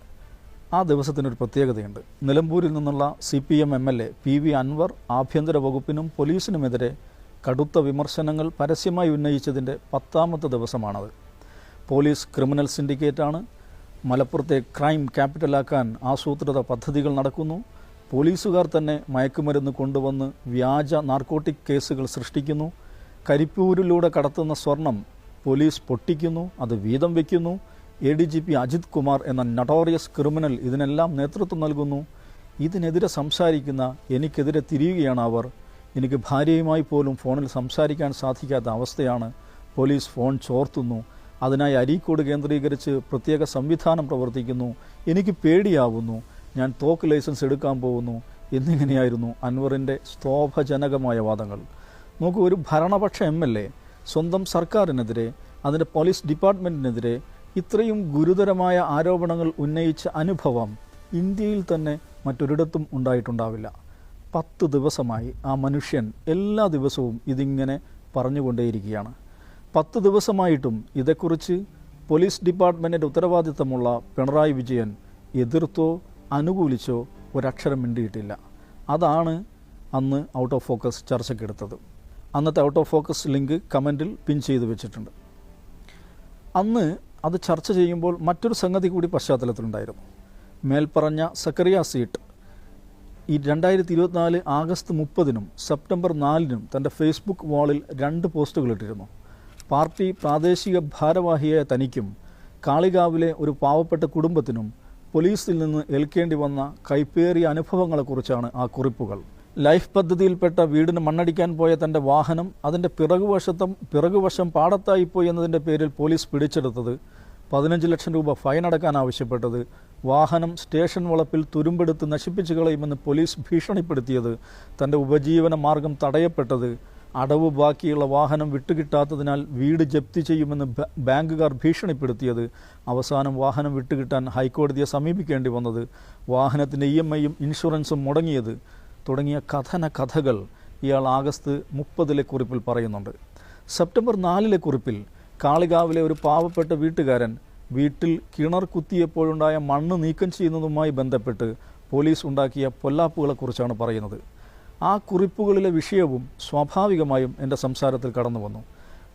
ആ ദിവസത്തിനൊരു പ്രത്യേകതയുണ്ട്. നിലമ്പൂരിൽ നിന്നുള്ള CPM MLA PV അൻവർ ആഭ്യന്തര വകുപ്പിനും പോലീസിനുമെതിരെ കടുത്ത വിമർശനങ്ങൾ പരസ്യമായി ഉന്നയിച്ചതിൻ്റെ 10ാമത്തെ ദിവസമാണത്. പോലീസ് ക്രിമിനൽ സിൻഡിക്കേറ്റാണ്, മലപ്പുറത്തെ ക്രൈം ക്യാപിറ്റലാക്കാൻ ആസൂത്രിത പദ്ധതികൾ നടക്കുന്നു, പോലീസുകാർ തന്നെ മയക്കുമരുന്ന് കൊണ്ടുവന്ന് വ്യാജ നാർക്കോട്ടിക് കേസുകൾ സൃഷ്ടിക്കുന്നു, കരിപ്പൂരിലൂടെ കടത്തുന്ന സ്വർണം പോലീസ് പൊട്ടിക്കുന്നു, അത് വീതം വയ്ക്കുന്നു, ADGP അജിത് കുമാർ എന്ന നട്ടോറിയസ് ക്രിമിനൽ ഇതിനെല്ലാം നേതൃത്വം നൽകുന്നു. ഇതിനെതിരെ സംസാരിക്കുന്ന എനിക്കെതിരെ തിരിയുകയാണ് അവർ. എനിക്ക് ഭാര്യയുമായി പോലും ഫോണിൽ സംസാരിക്കാൻ സാധിക്കാത്ത അവസ്ഥയാണ്. പോലീസ് ഫോൺ ചോർത്തുന്നു. അതിനായി അരീക്കോട് കേന്ദ്രീകരിച്ച് പ്രത്യേക സംവിധാനം പ്രവർത്തിക്കുന്നു. എനിക്ക് പേടിയാവുന്നു. ഞാൻ തോക്ക് ലൈസൻസ് എടുക്കാൻ പോകുന്നു എന്നിങ്ങനെയായിരുന്നു അൻവറിൻ്റെ സ്തോഭജനകമായ വാദങ്ങൾ. നോക്കൂ, ഒരു ഭരണപക്ഷ MLA സ്വന്തം സർക്കാരിനെതിരെ, അതിൻ്റെ പോലീസ് ഡിപ്പാർട്ട്മെൻറ്റിനെതിരെ ഇത്രയും ഗുരുതരമായ ആരോപണങ്ങൾ ഉന്നയിച്ച അനുഭവം ഇന്ത്യയിൽ തന്നെ മറ്റൊരിടത്തും ഉണ്ടായിട്ടുണ്ടാവില്ല. 10 ദിവസമായി ആ മനുഷ്യൻ എല്ലാ ദിവസവും ഇതിങ്ങനെ പറഞ്ഞുകൊണ്ടേയിരിക്കുകയാണ്. 10 ദിവസമായിട്ടും ഇതേക്കുറിച്ച് പോലീസ് ഡിപ്പാർട്ട്മെൻറ്റിൻ്റെ ഉത്തരവാദിത്തമുള്ള പിണറായി വിജയൻ എതിർത്തോ അനുകൂലിച്ചോ ഒരക്ഷരം മിണ്ടിയിട്ടില്ല. അതാണ് അന്ന് ഔട്ട് ഓഫ് ഫോക്കസ് ചർച്ചയ്ക്കെടുത്തത്. അന്നത്തെ ഔട്ട് ഓഫ് ഫോക്കസ് ലിങ്ക് കമൻറ്റിൽ പിൻ ചെയ്ത് വെച്ചിട്ടുണ്ട്. അന്ന് അത് ചർച്ച ചെയ്യുമ്പോൾ മറ്റൊരു സംഗതി കൂടി പശ്ചാത്തലത്തിലുണ്ടായിരുന്നു. മേൽപ്പറഞ്ഞ സക്കറിയ സീട്ട് ഈ 2024 ആഗസ്റ്റ് 30 സെപ്റ്റംബർ 4 തൻ്റെ ഫേസ്ബുക്ക് വാളിൽ 2 പോസ്റ്റുകൾ ഇട്ടിരുന്നു. പാർട്ടി പ്രാദേശിക ഭാരവാഹിയായ തനിക്കും കാളികാവിലെ ഒരു പാവപ്പെട്ട കുടുംബത്തിനും പോലീസിൽ നിന്ന് ഏൽക്കേണ്ടി വന്ന കൈപ്പേറിയ അനുഭവങ്ങളെക്കുറിച്ചാണ് ആ കുറിപ്പുകൾ. ലൈഫ് പദ്ധതിയിൽപ്പെട്ട വീടിന് മണ്ണടിക്കാൻ പോയ തൻ്റെ വാഹനം അതിൻ്റെ പിറകുവശം പാടത്തായിപ്പോയി എന്നതിൻ്റെ പേരിൽ പോലീസ് പിടിച്ചെടുത്തത്, 15 ലക്ഷം രൂപ ഫൈൻ അടക്കാൻ ആവശ്യപ്പെട്ടത്, വാഹനം സ്റ്റേഷൻ വളപ്പിൽ തുരുമ്പെടുത്ത് നശിപ്പിച്ചു കളയുമെന്ന് പോലീസ് ഭീഷണിപ്പെടുത്തിയത്, തൻ്റെ ഉപജീവന മാർഗം തടയപ്പെട്ടത്, അടവ് ബാക്കിയുള്ള വാഹനം വിട്ടുകിട്ടാത്തതിനാൽ വീട് ജപ്തി ചെയ്യുമെന്ന് ബാങ്കുകാർ ഭീഷണിപ്പെടുത്തിയത്, അവസാനം വാഹനം വിട്ടുകിട്ടാൻ ഹൈക്കോടതിയെ സമീപിക്കേണ്ടി വന്നത്, വാഹനത്തിൻ്റെ EMIയും ഇൻഷുറൻസും മുടങ്ങിയത് തുടങ്ങിയ കഥകൾ ഇയാൾ ആഗസ്റ്റ് 30 കുറിപ്പിൽ പറയുന്നുണ്ട്. സെപ്റ്റംബർ 4 കുറിപ്പിൽ കാളികാവിലെ ഒരു പാവപ്പെട്ട വീട്ടുകാരൻ വീട്ടിൽ കിണർ കുത്തിയപ്പോഴുണ്ടായ മണ്ണ് നീക്കം ചെയ്യുന്നതുമായി ബന്ധപ്പെട്ട് പോലീസ് ഉണ്ടാക്കിയ പൊല്ലാപ്പുകളെക്കുറിച്ചാണ് പറയുന്നത്. ആ കുറിപ്പുകളിലെ വിഷയവും സ്വാഭാവികമായും എൻ്റെ സംസാരത്തിൽ കടന്നു വന്നു.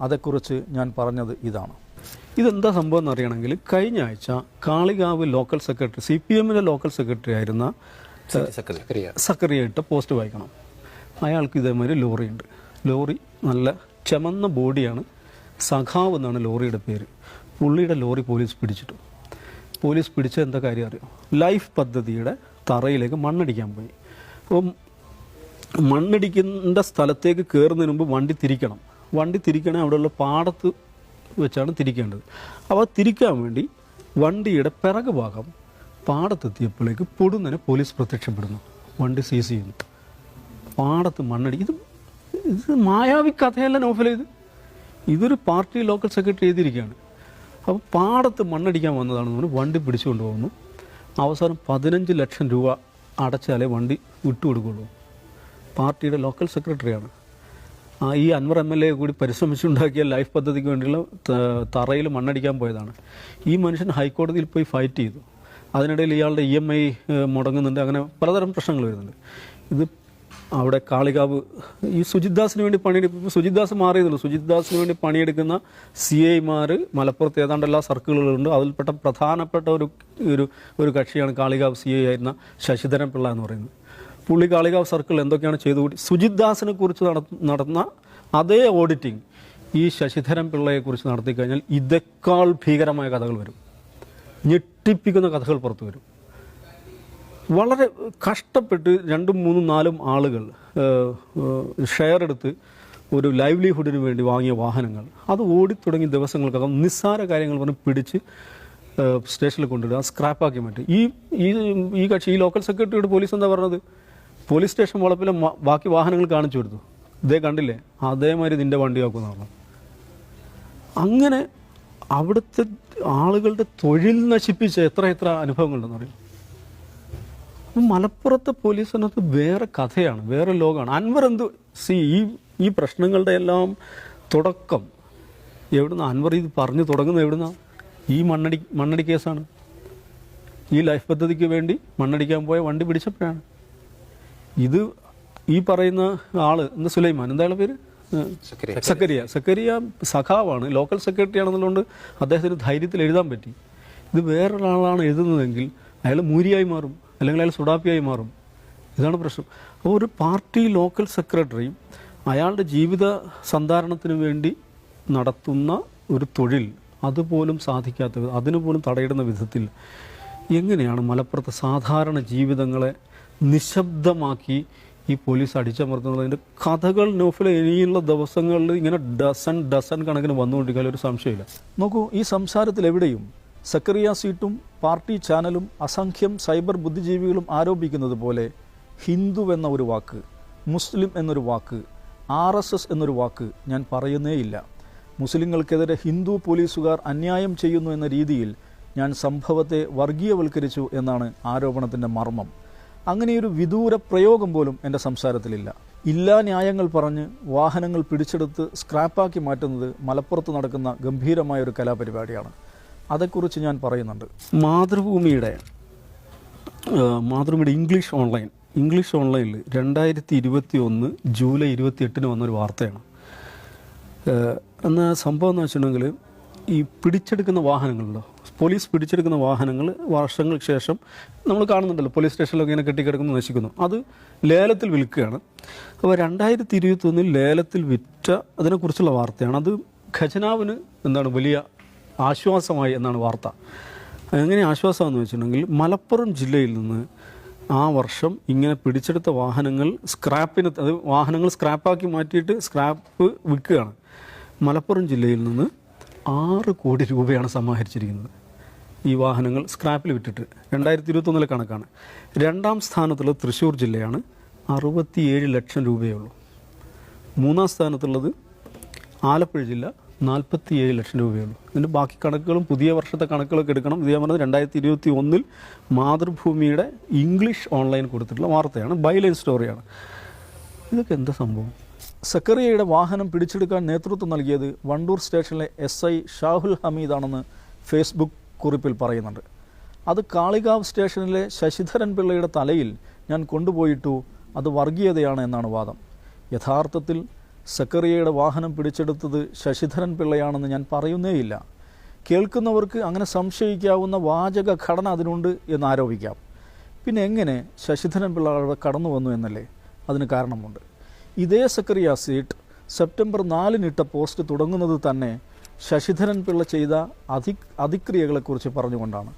അതേക്കുറിച്ച് ഞാൻ പറഞ്ഞത് ഇതാണ്. ഇതെന്താ സംഭവം എന്നറിയണമെങ്കിൽ കഴിഞ്ഞ ആഴ്ച കാളികാവ് ലോക്കൽ സെക്രട്ടറി, CPMൻ്റെ ലോക്കൽ സെക്രട്ടറി ആയിരുന്ന സക്കറിയ ഇട്ട പോസ്റ്റ് വായിക്കണം. അയാൾക്ക് ഇതേമാതിരി ലോറിയുണ്ട്. ലോറി നല്ല ചമന്ന ബോഡിയാണ്, സഖാവ് എന്നാണ് ലോറിയുടെ പേര്. പുള്ളിയുടെ ലോറി പോലീസ് പിടിച്ചിട്ടു. പോലീസ് പിടിച്ച എന്താ കാര്യം അറിയോ? ലൈഫ് പദ്ധതിയുടെ തറയിലേക്ക് മണ്ണടിക്കാൻ പോയി. അപ്പം മണ്ണടിക്കേണ്ട സ്ഥലത്തേക്ക് കയറുന്നതിന് മുമ്പ് വണ്ടി തിരിക്കണം. വണ്ടി തിരിക്കണേ അവിടെയുള്ള പാടത്ത് വെച്ചാണ് തിരിക്കേണ്ടത്. അപ്പോൾ തിരിക്കാൻ വേണ്ടി വണ്ടിയുടെ പിറകു ഭാഗം പാടത്തെത്തിയപ്പോഴേക്ക് പൊടുന്നനെ പോലീസ് പ്രത്യക്ഷപ്പെടുന്നു. വണ്ടി സീസ് ചെയ്യുന്നു. പാടത്ത് മണ്ണടി. ഇത് മായാവി കഥയല്ല നോവൽ. ഇതൊരു പാർട്ടി ലോക്കൽ സെക്രട്ടറി എഴുതിയിരിക്കുകയാണ്. അപ്പോൾ പാടത്ത് മണ്ണടിക്കാൻ വന്നതാണെന്ന് പറഞ്ഞ് വണ്ടി പിടിച്ചുകൊണ്ട് പോകുന്നു. അവസാനം 15 ലക്ഷം രൂപ അടച്ചാലേ വണ്ടി വിട്ടുകൊടുക്കുള്ളൂ. പാർട്ടിയുടെ ലോക്കൽ സെക്രട്ടറിയാണ്. ഈ അൻവർ MLA കൂടി പരിശ്രമിച്ചുണ്ടാക്കിയ ലൈഫ് പദ്ധതിക്ക് വേണ്ടിയുള്ള തറയിൽ മണ്ണടിക്കാൻ പോയതാണ്. ഈ മനുഷ്യൻ ഹൈക്കോടതിയിൽ പോയി ഫൈറ്റ് ചെയ്തു. അതിനിടയിൽ ഇയാളുടെ EMI മുടങ്ങുന്നുണ്ട്. അങ്ങനെ പലതരം പ്രശ്നങ്ങൾ വരുന്നുണ്ട്. ഇത് അവിടെ കാളികാവ് ഈ സുജിത് ദാസിന് വേണ്ടി പണിയെടുക്കും. സുജിത് ദാസ് മാറിയതുള്ളൂ. സുജിത് ദാസിന് വേണ്ടി പണിയെടുക്കുന്ന CIമാർ മലപ്പുറത്ത് ഏതാണ്ട് എല്ലാ സർക്കിളുകളുണ്ട്. അതിൽപ്പെട്ട പ്രധാനപ്പെട്ട ഒരു കക്ഷിയാണ് കാളികാവ് CI ആയിരുന്ന ശശിധരൻ പിള്ള എന്ന് പറയുന്നത്. പുള്ളി കാളികാവ് സർക്കിൾ എന്തൊക്കെയാണ് ചെയ്തുകൂടി സുജിത് ദാസിനെ കുറിച്ച് നടന്ന അതേ ഓഡിറ്റിംഗ് ഈ ശശിധരൻ പിള്ളയെക്കുറിച്ച് നടത്തിക്കഴിഞ്ഞാൽ ഇതേക്കാൾ ഭീകരമായ കഥകൾ വരും, ഞെട്ടിപ്പിക്കുന്ന കഥകൾ പുറത്തു വരും. വളരെ കഷ്ടപ്പെട്ട് 2, 3, 4 ആളുകൾ ഷെയർ എടുത്ത് ഒരു ലൈവ്ലിഹുഡിന് വേണ്ടി വാങ്ങിയ വാഹനങ്ങൾ അത് ഓടിത്തുടങ്ങിയ ദിവസങ്ങൾക്കകം നിസ്സാര കാര്യങ്ങൾ പറഞ്ഞ് പിടിച്ച് സ്റ്റേഷനിൽ കൊണ്ടിടുക, സ്ക്രാപ്പാക്കി മാറ്റി. ഈ കക്ഷി ഈ ലോക്കൽ സെക്രട്ടറിയോട് പോലീസ് എന്താ പറഞ്ഞത്? പോലീസ് സ്റ്റേഷൻ വളപ്പിലെ ബാക്കി വാഹനങ്ങൾ കാണിച്ചു കൊടുത്തു. ഇതേ കണ്ടില്ലേ, അതേമാതിരി നിൻ്റെ വണ്ടി ആക്കുമെന്ന് പറഞ്ഞു. അങ്ങനെ അവിടുത്തെ ആളുകളുടെ തൊഴിൽ നശിപ്പിച്ച എത്ര അനുഭവങ്ങളുണ്ടെന്ന് പറയും. അപ്പം മലപ്പുറത്തെ പോലീസിനകത്ത് വേറെ കഥയാണ്, വേറെ ലോകമാണ്. അൻവർ ഈ പ്രശ്നങ്ങളുടെ എല്ലാം തുടക്കം എവിടുന്ന? അൻവർ ഇത് പറഞ്ഞു തുടങ്ങുന്നത് എവിടുന്ന? ഈ മണ്ണടി കേസാണ്. ഈ ലൈഫ് പദ്ധതിക്ക് വേണ്ടി മണ്ണടിക്കാൻ പോയ വണ്ടി പിടിച്ചപ്പോഴാണ്. ഇത് ഈ പറയുന്ന ആള് എന്താ, സുലൈമാൻ എന്താ പേര്, സക്കരിയ സഖാവാണ്, ലോക്കൽ സെക്രട്ടറി ആണെന്നുള്ളതുകൊണ്ട് അദ്ദേഹത്തിന് ധൈര്യത്തിൽ എഴുതാൻ പറ്റി. ഇത് വേറൊരാളാണ് എഴുതുന്നതെങ്കിൽ അയാൾ മൂരിയായി മാറും, അല്ലെങ്കിൽ അയാൾ സുഡാപ്പിയായി മാറും. ഇതാണ് പ്രശ്നം. അപ്പോൾ ഒരു പാർട്ടി ലോക്കൽ സെക്രട്ടറി അയാളുടെ ജീവിത സന്ധാരണത്തിന് വേണ്ടി നടത്തുന്ന ഒരു തൊഴിൽ അതുപോലും സാധിക്കാത്ത, അതിനുപോലും തടയിടുന്ന വിധത്തിൽ എങ്ങനെയാണ് മലപ്പുറത്തെ സാധാരണ ജീവിതങ്ങളെ നിശബ്ദമാക്കി ഈ പോലീസ് അടിച്ചമർത്തുന്നതിൻ്റെ കഥകൾ നൗഫൽ ഇനിയുള്ള ദിവസങ്ങളിൽ ഇങ്ങനെ ഡസൻ കണക്കിന് വന്നുകൊണ്ടിരിക്കാൻ ഒരു സംശയമില്ല. നോക്കൂ, ഈ സംസാരത്തിൽ എവിടെയും സക്കറിയ സീറ്റും പാർട്ടി ചാനലും അസംഖ്യം സൈബർ ബുദ്ധിജീവികളും ആരോപിക്കുന്നത് പോലെ ഹിന്ദു എന്ന ഒരു വാക്ക്, മുസ്ലിം എന്നൊരു വാക്ക്, RSS എന്നൊരു വാക്ക് ഞാൻ പറയുന്നേയില്ല. മുസ്ലിങ്ങൾക്കെതിരെ ഹിന്ദു പോലീസുകാർ അന്യായം ചെയ്യുന്നു എന്ന രീതിയിൽ ഞാൻ സംഭവത്തെ വർഗീയവൽക്കരിച്ചു എന്നാണ് ആരോപണത്തിൻ്റെ മർമ്മം. അങ്ങനെയൊരു വിദൂര പ്രയോഗം പോലും എൻ്റെ സംസാരത്തിലില്ല. ഇല്ലാ ന്യായങ്ങൾ പറഞ്ഞ് വാഹനങ്ങൾ പിടിച്ചെടുത്ത് സ്ക്രാപ്പാക്കി മാറ്റുന്നത് മലപ്പുറത്ത് നടക്കുന്ന ഗംഭീരമായൊരു കലാപരിപാടിയാണ്. അതേക്കുറിച്ച് ഞാൻ പറയുന്നുണ്ട്. മാതൃഭൂമിയുടെ ഇംഗ്ലീഷ് ഓൺലൈനിൽ 2021 ജൂലൈ 28 വന്നൊരു വാർത്തയാണ്. എന്നാൽ സംഭവം എന്ന് വെച്ചിട്ടുണ്ടെങ്കിൽ ഈ പിടിച്ചെടുക്കുന്ന വാഹനങ്ങളുണ്ടോ, പോലീസ് പിടിച്ചെടുക്കുന്ന വാഹനങ്ങൾ വർഷങ്ങൾക്ക് ശേഷം നമ്മൾ കാണുന്നുണ്ടല്ലോ, പോലീസ് സ്റ്റേഷനിലൊക്കെ ഇങ്ങനെ കെട്ടിക്കിടക്കുന്നു, നശിക്കുന്നു. അത് ലേലത്തിൽ വിൽക്കുകയാണ്. അപ്പോൾ 2021 ലേലത്തിൽ വിറ്റ അതിനെക്കുറിച്ചുള്ള വാർത്തയാണ്. അത് ഖജനാവിന് വലിയ ആശ്വാസമായി എന്നാണ് വാർത്ത. എങ്ങനെ ആശ്വാസമെന്ന് വെച്ചിട്ടുണ്ടെങ്കിൽ മലപ്പുറം ജില്ലയിൽ നിന്ന് ആ വർഷം ഇങ്ങനെ പിടിച്ചെടുത്ത വാഹനങ്ങൾ വാഹനങ്ങൾ സ്ക്രാപ്പാക്കി മാറ്റിയിട്ട് സ്ക്രാപ്പ് വിൽക്കുകയാണ്. മലപ്പുറം ജില്ലയിൽ നിന്ന് 6 കോടി രൂപയാണ് സമാഹരിച്ചിരിക്കുന്നത് ഈ വാഹനങ്ങൾ സ്ക്രാപ്പിൽ വിറ്റിട്ട്. 2021 കണക്കാണ്. 2ാം സ്ഥാനത്തുള്ളത് തൃശ്ശൂർ ജില്ലയാണ്, 67 ലക്ഷം രൂപയേ ഉള്ളൂ. 3ാം സ്ഥാനത്തുള്ളത് ആലപ്പുഴ ജില്ല, 47 ലക്ഷം രൂപയേ ഉള്ളൂ. ഇതിൻ്റെ ബാക്കി കണക്കുകളും പുതിയ വർഷത്തെ കണക്കുകളൊക്കെ എടുക്കണം. ഇത് ഞാൻ പറഞ്ഞത് 2021 മാതൃഭൂമിയുടെ ഇംഗ്ലീഷ് ഓൺലൈൻ കൊടുത്തിട്ടുള്ള വാർത്തയാണ്, ബൈലൈൻ സ്റ്റോറിയാണ്. ഇതൊക്കെ എന്താ സംഭവം? സക്കറിയയുടെ വാഹനം പിടിച്ചെടുക്കാൻ നേതൃത്വം നൽകിയത് വണ്ടൂർ സ്റ്റേഷനിലെ SI ഷാഹുൽ ഹമീദാണെന്ന് ഫേസ്ബുക്ക് കുറിപ്പിൽ പറയുന്നുണ്ട്. അത് കാളികാവ് സ്റ്റേഷനിലെ ശശിധരൻ പിള്ളയുടെ തലയിൽ ഞാൻ കൊണ്ടുപോയിട്ടു, അത് വർഗീയതയാണ് എന്നാണ് വാദം. യഥാർത്ഥത്തിൽ സക്കറിയയുടെ വാഹനം പിടിച്ചെടുത്തത് ശശിധരൻ പിള്ളയാണെന്ന് ഞാൻ പറയുന്നേയില്ല. കേൾക്കുന്നവർക്ക് അങ്ങനെ സംശയിക്കാവുന്ന വാചക ഘടന അതിനുണ്ട് എന്നാരോപിക്കാം. പിന്നെ എങ്ങനെ ശശിധരൻ പിള്ള അവിടെ കടന്നു വന്നു എന്നല്ലേ? അതിന് കാരണമുണ്ട്. ഇതേ സക്കറിയ സീറ്റ് സെപ്റ്റംബർ 4 ഇട്ട പോസ്റ്റ് തുടങ്ങുന്നത് തന്നെ ശശിധരൻ പിള്ള ചെയ്ത അതിക്രിയകളെക്കുറിച്ച് പറഞ്ഞുകൊണ്ടാണ്.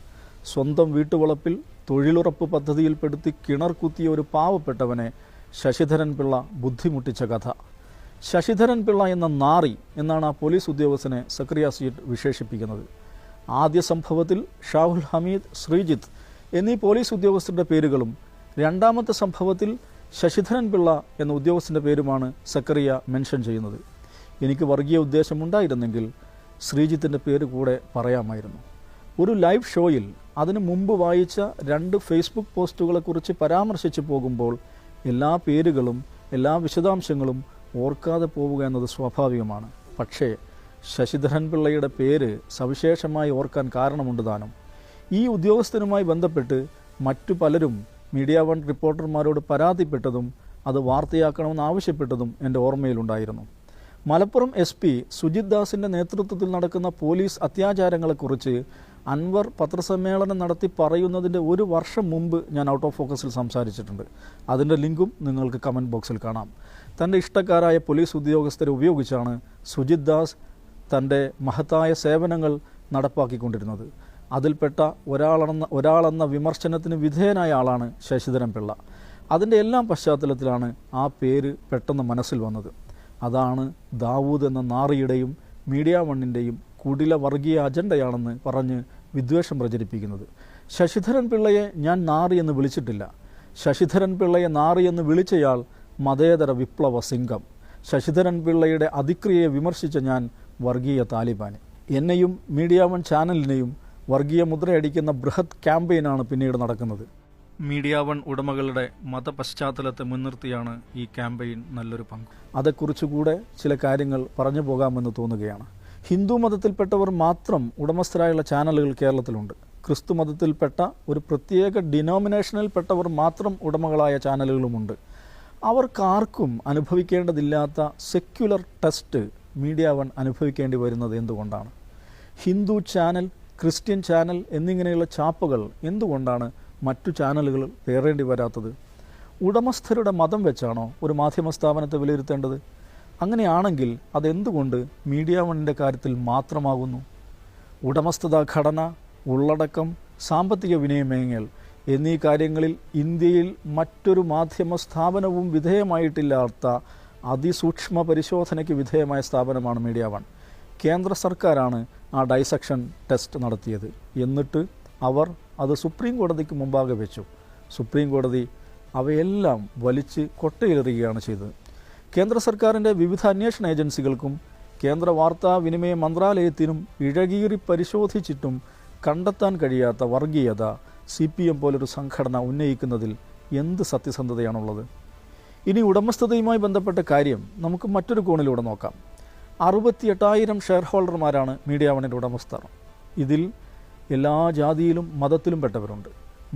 സ്വന്തം വീട്ടുവളപ്പിൽ തൊഴിലുറപ്പ് പദ്ധതിയിൽപ്പെടുത്തി കിണർ കുത്തിയ ഒരു പാവപ്പെട്ടവനെ ശശിധരൻ പിള്ള ബുദ്ധിമുട്ടിച്ച കഥ. ശശിധരൻ പിള്ള എന്ന നാറി എന്നാണ് ആ പോലീസ് ഉദ്യോഗസ്ഥനെ സക്കറിയ സീറ്റ് വിശേഷിപ്പിക്കുന്നത്. ആദ്യ സംഭവത്തിൽ ഷാഹുൽ ഹമീദ്, ശ്രീജിത്ത് എന്നീ പോലീസ് ഉദ്യോഗസ്ഥരുടെ പേരുകളും 2ാമത്തെ സംഭവത്തിൽ ശശിധരൻ പിള്ള എന്ന ഉദ്യോഗസ്ഥൻ്റെ പേരുമാണ് സക്കറിയ മെൻഷൻ ചെയ്യുന്നത്. എനിക്ക് വർഗീയ ഉദ്ദേശമുണ്ടായിരുന്നെങ്കിൽ ശ്രീജിത്തിൻ്റെ പേര് കൂടെ പറയാമായിരുന്നു. ഒരു ലൈവ് ഷോയിൽ അതിനു മുമ്പ് വായിച്ച 2 ഫേസ്ബുക്ക് പോസ്റ്റുകളെക്കുറിച്ച് പരാമർശിച്ചു പോകുമ്പോൾ എല്ലാ പേരുകളും എല്ലാ വിശദാംശങ്ങളും ഓർക്കാതെ പോവുക എന്നത് സ്വാഭാവികമാണ്. പക്ഷേ ശശിധരൻ പിള്ളയുടെ പേര് സവിശേഷമായി ഓർക്കാൻ കാരണമുണ്ട് താനും. ഈ ഉദ്യോഗസ്ഥനുമായി ബന്ധപ്പെട്ട് മറ്റു പലരും മീഡിയ 1 റിപ്പോർട്ടർമാരോട് പരാതിപ്പെട്ടതും അത് വാർത്തയാക്കണമെന്ന് ആവശ്യപ്പെട്ടതും എൻ്റെ ഓർമ്മയിലുണ്ടായിരുന്നു. മലപ്പുറം SP സുജിത് ദാസിൻ്റെ നേതൃത്വത്തിൽ നടക്കുന്ന പോലീസ് അത്യാചാരങ്ങളെക്കുറിച്ച് അൻവർ പത്രസമ്മേളനം നടത്തി പറയുന്നതിൻ്റെ ഒരു വർഷം മുമ്പ് ഞാൻ ഔട്ട് ഓഫ് ഫോക്കസിൽ സംസാരിച്ചിട്ടുണ്ട്. അതിൻ്റെ ലിങ്കും നിങ്ങൾക്ക് കമൻറ്റ് ബോക്സിൽ കാണാം. തൻ്റെ ഇഷ്ടക്കാരായ പോലീസ് ഉദ്യോഗസ്ഥരെ ഉപയോഗിച്ചാണ് സുജിത് ദാസ് തൻ്റെ മഹത്തായ സേവനങ്ങൾ നടപ്പാക്കിക്കൊണ്ടിരുന്നത്. അതിൽപ്പെട്ട ഒരാളെന്ന വിമർശനത്തിന് വിധേയനായ ആളാണ് ശശിധരൻ പിള്ള. അതിൻ്റെ എല്ലാം പശ്ചാത്തലത്തിലാണ് ആ പേര് പെട്ടെന്ന് മനസ്സിൽ വന്നത്. അതാണ് ദാവൂദ് എന്ന നാറിയുടെയും മീഡിയ വണ്ണിൻ്റെയും കുടില വർഗീയ അജണ്ടയാണെന്ന് പറഞ്ഞ് വിദ്വേഷം പ്രചരിപ്പിക്കുന്നത്. ശശിധരൻ പിള്ളയെ ഞാൻ നാറി എന്ന് വിളിച്ചിട്ടില്ല. ശശിധരൻ പിള്ളയെ നാറി എന്ന് വിളിച്ചയാൾ മതേതര വിപ്ലവ സിംഗം. ശശിധരൻ പിള്ളയുടെ അതിക്രിയയെ വിമർശിച്ച ഞാൻ വർഗീയ താലിബാൻ. എന്നെയും മീഡിയ വൺ ചാനലിനെയും വർഗീയ മുദ്രയടിക്കുന്ന ബൃഹത് ക്യാമ്പയിനാണ് പിന്നീട് നടക്കുന്നത്. മീഡിയ വൺ ഉടമകളുടെ മതപശ്ചാത്തലത്തെ മുൻനിർത്തിയാണ് ഈ ക്യാമ്പയിൻ നല്ലൊരു പങ്ക്. അതേക്കുറിച്ചുകൂടെ ചില കാര്യങ്ങൾ പറഞ്ഞു പോകാമെന്ന് തോന്നുകയാണ്. ഹിന്ദു മതത്തിൽപ്പെട്ടവർ മാത്രം ഉടമസ്ഥരായുള്ള ചാനലുകൾ കേരളത്തിലുണ്ട്. ക്രിസ്തു മതത്തിൽപ്പെട്ട ഒരു പ്രത്യേക ഡിനോമിനേഷനിൽപ്പെട്ടവർ മാത്രം ഉടമകളായ ചാനലുകളുമുണ്ട്. അവർക്കാർക്കും അനുഭവിക്കേണ്ടതില്ലാത്ത സെക്യുലർ ടെസ്റ്റ് മീഡിയ വൺ അനുഭവിക്കേണ്ടി വരുന്നത് എന്തുകൊണ്ടാണ്? ഹിന്ദു ചാനൽ, ക്രിസ്ത്യൻ ചാനൽ എന്നിങ്ങനെയുള്ള ചാപ്പുകൾ എന്തുകൊണ്ടാണ് മറ്റു ചാനലുകൾ പേറേണ്ടി വരാത്തത്? ഉടമസ്ഥരുടെ മതം വെച്ചാണോ ഒരു മാധ്യമ സ്ഥാപനത്തെ വിലയിരുത്തേണ്ടത്? അങ്ങനെയാണെങ്കിൽ അതെന്തുകൊണ്ട് മീഡിയ വണ്ണിൻ്റെ കാര്യത്തിൽ മാത്രമാകുന്നു? ഉടമസ്ഥത ഘടന, ഉള്ളടക്കം, സാമ്പത്തിക വിനിമയങ്ങൾ എന്നീ കാര്യങ്ങളിൽ ഇന്ത്യയിൽ മറ്റൊരു മാധ്യമ സ്ഥാപനവും വിധേയമായിട്ടില്ലാത്ത അതിസൂക്ഷ്മ പരിശോധനയ്ക്ക് വിധേയമായ സ്ഥാപനമാണ് മീഡിയ വൺ. കേന്ദ്ര സർക്കാരാണ് ആ ഡൈസെക്ഷൻ ടെസ്റ്റ് നടത്തിയത്. എന്നിട്ട് അവർ അത് സുപ്രീം കോടതിക്ക് മുമ്പാകെ വെച്ചു. സുപ്രീം കോടതി അവയെല്ലാം വലിച്ച് കൊട്ടയിലെറിയുകയാണ് ചെയ്തത്. കേന്ദ്ര സർക്കാരിൻ്റെ വിവിധ അന്വേഷണ ഏജൻസികൾക്കും കേന്ദ്ര വാർത്താ വിനിമയ മന്ത്രാലയത്തിനും ഇഴകീറി പരിശോധിച്ചിട്ടും കണ്ടെത്താൻ കഴിയാത്ത വർഗീയത CPM പോലൊരു സംഘടന ഉന്നയിക്കുന്നതിൽ എന്ത് സത്യസന്ധതയാണുള്ളത്? ഇനി ഉടമസ്ഥതയുമായി ബന്ധപ്പെട്ട കാര്യം നമുക്ക് മറ്റൊരു കോണിലൂടെ നോക്കാം. 68,000 ഷെയർ ഹോൾഡർമാരാണ് മീഡിയ വണ്ണിൻ്റെ ഉടമസ്ഥർ. ഇതിൽ എല്ലാ ജാതിയിലും മതത്തിലും പെട്ടവരുണ്ട്,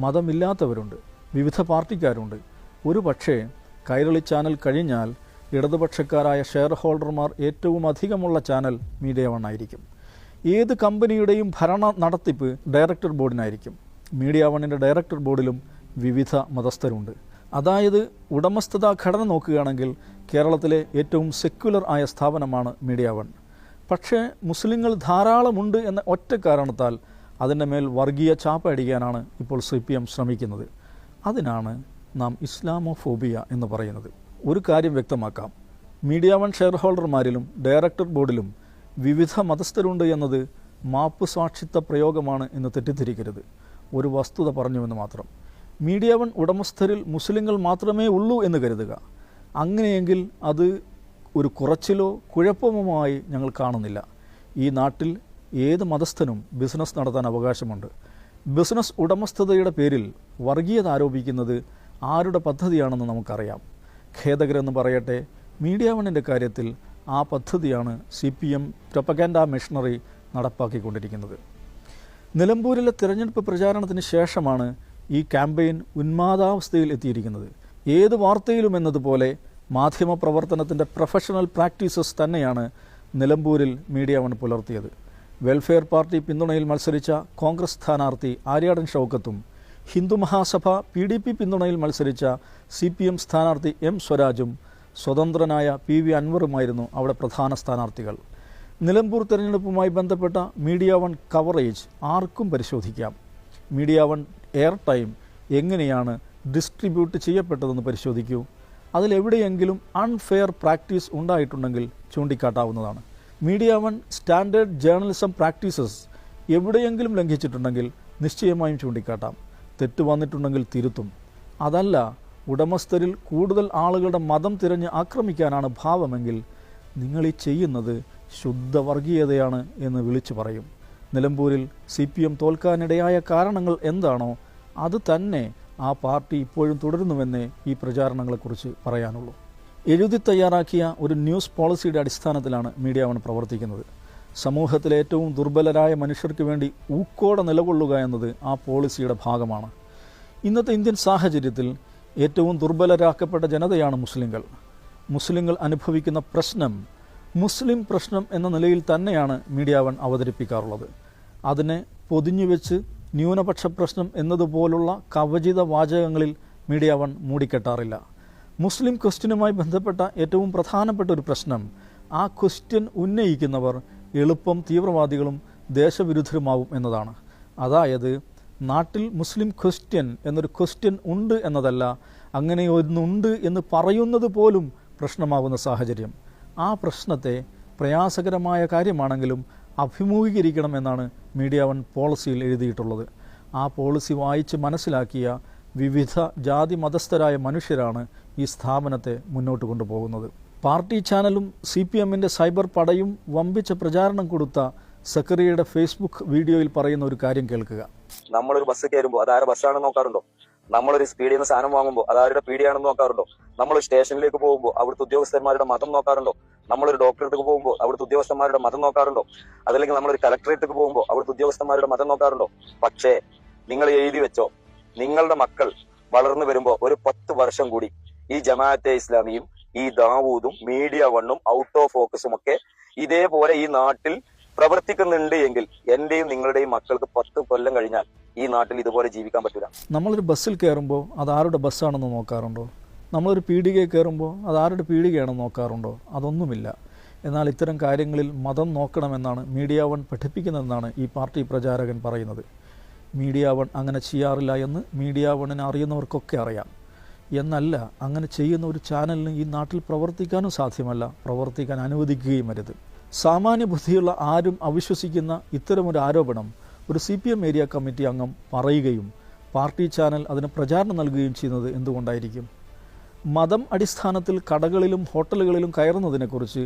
മതമില്ലാത്തവരുണ്ട്, വിവിധ പാർട്ടിക്കാരുണ്ട്. ഒരു പക്ഷേ കൈരളി ചാനൽ കഴിഞ്ഞാൽ ഇടതുപക്ഷക്കാരായ ഷെയർ ഹോൾഡർമാർ ഏറ്റവും അധികമുള്ള ചാനൽ മീഡിയ വൺ ആയിരിക്കും. ഏത് കമ്പനിയുടെയും ഭരണ നടത്തിപ്പ് ഡയറക്ടർ ബോർഡിനായിരിക്കും. മീഡിയ വണ്ണിൻ്റെ ഡയറക്ടർ ബോർഡിലും വിവിധ മതസ്ഥരുണ്ട്. അതായത് ഉടമസ്ഥതാ ഘടന നോക്കുകയാണെങ്കിൽ കേരളത്തിലെ ഏറ്റവും സെക്യുലർ ആയ സ്ഥാപനമാണ് മീഡിയ വൺ. പക്ഷേ മുസ്ലിങ്ങൾ ധാരാളമുണ്ട് എന്ന ഒറ്റ കാരണത്താൽ അതിൻ്റെ മേൽ വർഗീയ ചാപ്പ അടിക്കാനാണ് ഇപ്പോൾ CPM ശ്രമിക്കുന്നത്. അതിനാണ് നാം ഇസ്ലാമോഫോബിയ എന്ന് പറയുന്നത്. ഒരു കാര്യം വ്യക്തമാക്കാം, മീഡിയ വൺ ഷെയർ ഹോൾഡർമാരിലും ഡയറക്ടർ ബോർഡിലും വിവിധ മതസ്ഥരുണ്ട് എന്നത് മാപ്പ് സാക്ഷിത്വ പ്രയോഗമാണ് എന്ന് തെറ്റിദ്ധരിക്കരുത്. ഒരു വസ്തുത പറഞ്ഞുവെന്ന് മാത്രം. മീഡിയ വൺ ഉടമസ്ഥരിൽ മുസ്ലിങ്ങൾ മാത്രമേ ഉള്ളൂ എന്ന് കരുതുക. അങ്ങനെയെങ്കിൽ അത് ഒരു കുറച്ചിലോ കുഴപ്പമോ ഞങ്ങൾ കാണുന്നില്ല. ഈ നാട്ടിൽ ഏത് മതസ്ഥനും ബിസിനസ് നടത്താൻ അവകാശമുണ്ട്. ബിസിനസ് ഉടമസ്ഥതയുടെ പേരിൽ വർഗീയത ആരോപിക്കുന്നത് ആരുടെ പദ്ധതിയാണെന്ന് നമുക്കറിയാം. ഖേദകരെന്ന് പറയട്ടെ, മീഡിയ വണ്ണിൻ്റെ കാര്യത്തിൽ ആ പദ്ധതിയാണ് CPM പ്രൊപ്പഗാൻഡ മിഷണറി നടപ്പാക്കിക്കൊണ്ടിരിക്കുന്നത്. നിലമ്പൂരിലെ തിരഞ്ഞെടുപ്പ് പ്രചാരണത്തിന് ശേഷമാണ് ഈ ക്യാമ്പയിൻ ഉന്മാദാവസ്ഥയിൽ എത്തിയിരിക്കുന്നത്. ഏത് വാർത്തയിലും എന്നതുപോലെ മാധ്യമപ്രവർത്തനത്തിൻ്റെ പ്രൊഫഷണൽ പ്രാക്ടീസസ് തന്നെയാണ് നിലമ്പൂരിൽ മീഡിയ വൺ പുലർത്തിയത്. വെൽഫെയർ പാർട്ടി പിന്തുണയിൽ മത്സരിച്ച കോൺഗ്രസ് സ്ഥാനാർത്ഥി ആര്യാടൻ ഷൗക്കത്തും ഹിന്ദു മഹാസഭ PDP പിന്തുണയിൽ മത്സരിച്ച CPM സ്ഥാനാർത്ഥി M സ്വരാജും സ്വതന്ത്രനായ PV അൻവറുമായിരുന്നു അവിടെ പ്രധാന സ്ഥാനാർത്ഥികൾ. നിലമ്പൂർ തെരഞ്ഞെടുപ്പുമായി ബന്ധപ്പെട്ട മീഡിയ വൺ കവറേജ് ആർക്കും പരിശോധിക്കാം. മീഡിയ വൺ എയർ ടൈം എങ്ങനെയാണ് ഡിസ്ട്രിബ്യൂട്ട് ചെയ്യപ്പെട്ടതെന്ന് പരിശോധിക്കൂ. അതിലെവിടെയെങ്കിലും അൺഫെയർ പ്രാക്ടീസ് ഉണ്ടായിട്ടുണ്ടെങ്കിൽ ചൂണ്ടിക്കാട്ടാവുന്നതാണ്. Media one standard journalism practices എവിടെയെങ്കിലും ലംഘിച്ചിട്ടുണ്ടെങ്കിൽ നിശ്ചയമായും ചൂണ്ടിക്കാട്ടാം. തെറ്റ് വന്നിട്ടുണ്ടെങ്കിൽ തിരുത്തും. അതല്ല ഉടമസ്ഥരിൽ കൂടുതൽ ആളുകളുടെ മതം തിരഞ്ഞ് ആക്രമിക്കാനാണ് ഭാവമെങ്കിൽ നിങ്ങൾ ഈ ചെയ്യുന്നത് ശുദ്ധ വർഗീയതയാണ് എന്ന് വിളിച്ചു പറയും. നിലമ്പൂരിൽ CPM തോൽക്കാനിടയായ കാരണങ്ങൾ എന്താണോ അത് തന്നെ ആ പാർട്ടി ഇപ്പോഴും തുടരുന്നുവെന്നേ ഈ പ്രചാരണങ്ങളെക്കുറിച്ച് പറയാനുള്ളൂ. എഴുതി തയ്യാറാക്കിയ ഒരു ന്യൂസ് പോളിസിയുടെ അടിസ്ഥാനത്തിലാണ് മീഡിയ വൺ പ്രവർത്തിക്കുന്നത്. സമൂഹത്തിലെ ഏറ്റവും ദുർബലരായ മനുഷ്യർക്ക് വേണ്ടി ഊക്കോടെ നിലകൊള്ളുക എന്നത് ആ പോളിസിയുടെ ഭാഗമാണ്. ഇന്നത്തെ ഇന്ത്യൻ സാഹചര്യത്തിൽ ഏറ്റവും ദുർബലരാക്കപ്പെട്ട ജനതയാണ് മുസ്ലിങ്ങൾ. മുസ്ലിങ്ങൾ അനുഭവിക്കുന്ന പ്രശ്നം മുസ്ലിം പ്രശ്നം എന്ന നിലയിൽ തന്നെയാണ് മീഡിയ വൺ അവതരിപ്പിക്കാറുള്ളത്. അതിനെ പൊതിഞ്ഞുവെച്ച് ന്യൂനപക്ഷ പ്രശ്നം എന്നതുപോലുള്ള കവചിത വാചകങ്ങളിൽ മീഡിയ വൺ മൂടിക്കെട്ടാറില്ല. മുസ്ലിം ക്വസ്റ്റ്യനുമായി ബന്ധപ്പെട്ട ഏറ്റവും പ്രധാനപ്പെട്ട ഒരു പ്രശ്നം ആ ക്വസ്റ്റ്യൻ ഉന്നയിക്കുന്നവർ എളുപ്പം തീവ്രവാദികളും ദേശവിരുദ്ധരുമാവും എന്നതാണ്. അതായത് നാട്ടിൽ മുസ്ലിം ക്വസ്റ്റ്യൻ എന്നൊരു ക്വസ്റ്റ്യൻ ഉണ്ട് എന്നതല്ല, അങ്ങനെ ഒന്നുണ്ട് എന്ന് പറയുന്നത് പോലും പ്രശ്നമാകുന്ന സാഹചര്യം. ആ പ്രശ്നത്തെ പ്രയാസകരമായ കാര്യമാണെങ്കിലും അഭിമുഖീകരിക്കണമെന്നാണ് മീഡിയ വൺ പോളിസിയിൽ എഴുതിയിട്ടുള്ളത്. ആ പോളിസി വായിച്ച് മനസ്സിലാക്കിയ വിവിധ ജാതി മതസ്ഥരായ മനുഷ്യരാണ് ഈ സ്ഥാപനത്തെ മുന്നോട്ട് കൊണ്ടുപോകുന്നത്. പാർട്ടി ചാനലും CPMന്റെ സൈബർ പടയും വമ്പിച്ച പ്രചാരണം കൊടുത്ത സക്കറിയയുടെ ഫേസ്ബുക്ക് വീഡിയോയിൽ പറയുന്ന ഒരു കാര്യം കേൾക്കുക. നമ്മളൊരു ബസ് കയറുമ്പോൾ അതാരുടെ ബസ്സാണെന്ന് നോക്കാറുണ്ടോ? നമ്മളൊരു സ്പീഡിൽ നിന്ന് സാധനം വാങ്ങുമ്പോൾ അതാരുടെ പീടിയാണെന്ന് നോക്കാറുണ്ടോ? നമ്മൾ സ്റ്റേഷനിലേക്ക് പോകുമ്പോൾ അവിടുത്തെ ഉദ്യോഗസ്ഥന്മാരുടെ മതം നോക്കാറുണ്ടോ? നമ്മളൊരു ഡോക്ടറേറ്റ് പോകുമ്പോൾ അവിടുത്തെ ഉദ്യോഗസ്ഥന്മാരുടെ മതം നോക്കാറുണ്ടോ? അതല്ലെങ്കിൽ നമ്മളൊരു കലക്ടറേറ്റ് പോകുമ്പോൾ അവിടുത്തെ ഉദ്യോഗസ്ഥന്മാരുടെ മതം നോക്കാറുണ്ടോ? പക്ഷേ നിങ്ങൾ എഴുതി വെച്ചോ, നിങ്ങളുടെ മക്കൾ വളർന്നു വരുമ്പോൾ ഒരു 10 വർഷം കൂടി ഈ ജമാഅത്തെ ഇസ്ലാമിയും ഈ ദാവൂദും മീഡിയ വണ്ണും ഔട്ട് ഓഫ് ഫോക്കസും ഒക്കെ ഇതേപോലെ ഈ നാട്ടിൽ പ്രവർത്തിക്കുന്നുണ്ട് എങ്കിൽ എന്റെയും നിങ്ങളുടെയും മക്കൾക്ക് 10 കൊല്ലം കഴിഞ്ഞാൽ ഈ നാട്ടിൽ ഇതുപോലെ ജീവിക്കാൻ പറ്റില്ല. നമ്മളൊരു ബസ്സിൽ കയറുമ്പോൾ അത് ആരുടെ ബസ്സാണെന്ന് നോക്കാറുണ്ടോ? നമ്മളൊരു പീടികയിൽ കയറുമ്പോൾ അത് ആരുടെ പീടികയാണെന്ന് നോക്കാറുണ്ടോ? അതൊന്നുമില്ല. എന്നാൽ ഇത്തരം കാര്യങ്ങളിൽ മതം നോക്കണമെന്നാണ് മീഡിയ വൺ പഠിപ്പിക്കുന്നതെന്നാണ് ഈ പാർട്ടി പ്രചാരകൻ പറയുന്നത്. മീഡിയ വൺ അങ്ങനെ ചെയ്യാറില്ല എന്ന് മീഡിയ വണ്ണിനെ അറിയുന്നവർക്കൊക്കെ അറിയാം. എന്നല്ല, അങ്ങനെ ചെയ്യുന്ന ഒരു ചാനലിന് ഈ നാട്ടിൽ പ്രവർത്തിക്കാനും സാധ്യമല്ല, പ്രവർത്തിക്കാൻ അനുവദിക്കുകയും അരുത്. സാമാന്യ ബുദ്ധിയുള്ള ആരും അവിശ്വസിക്കുന്ന ഇത്തരമൊരു ആരോപണം ഒരു CPM ഏരിയ കമ്മിറ്റി അംഗം പറയുകയും പാർട്ടി ചാനൽ അതിന് പ്രചാരണം നൽകുകയും ചെയ്യുന്നത് എന്തുകൊണ്ടായിരിക്കും? മതം അടിസ്ഥാനത്തിൽ കടകളിലും ഹോട്ടലുകളിലും കയറുന്നതിനെക്കുറിച്ച്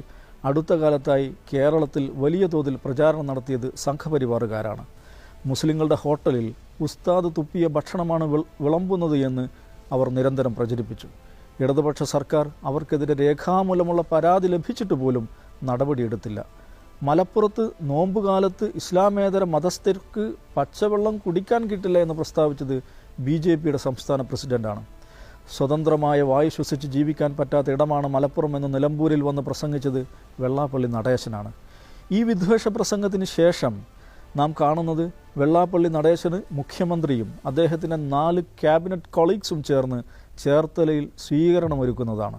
അടുത്ത കാലത്തായി കേരളത്തിൽ വലിയ തോതിൽ പ്രചാരണം നടത്തിയത് സംഘപരിവാറുകാരാണ്. മുസ്ലിങ്ങളുടെ ഹോട്ടലിൽ ഉസ്താദ് തുപ്പിയ ഭക്ഷണമാണ് വിളമ്പുന്നത് എന്ന് അവർ നിരന്തരം പ്രചരിപ്പിച്ചു. ഇടതുപക്ഷ സർക്കാർ അവർക്കെതിരെ രേഖാമൂലമുള്ള പരാതി ലഭിച്ചിട്ട് പോലും നടപടിയെടുത്തില്ല. മലപ്പുറത്ത് നോമ്പുകാലത്ത് ഇസ്ലാമേതര മതസ്ഥർക്ക് പച്ചവെള്ളം കുടിക്കാൻ കിട്ടില്ല എന്ന് പ്രസ്താവിച്ചത് BJPയുടെ സംസ്ഥാന പ്രസിഡന്റാണ്. സ്വതന്ത്രമായ വായു ശ്വസിച്ച് ജീവിക്കാൻ പറ്റാത്ത ഇടമാണ് മലപ്പുറം എന്ന് നിലമ്പൂരിൽ വന്ന് പ്രസംഗിച്ചത് വെള്ളാപ്പള്ളി നടേശനാണ്. ഈ വിദ്വേഷ പ്രസംഗത്തിന് ശേഷം നാം കാണുന്നത് വെള്ളാപ്പള്ളി നടേശന് മുഖ്യമന്ത്രിയും അദ്ദേഹത്തിൻ്റെ 4 ക്യാബിനറ്റ് കൊളീഗ്സും ചേർന്ന് ചേർത്തലയിൽ സ്വീകരണമൊരുക്കുന്നതാണ്.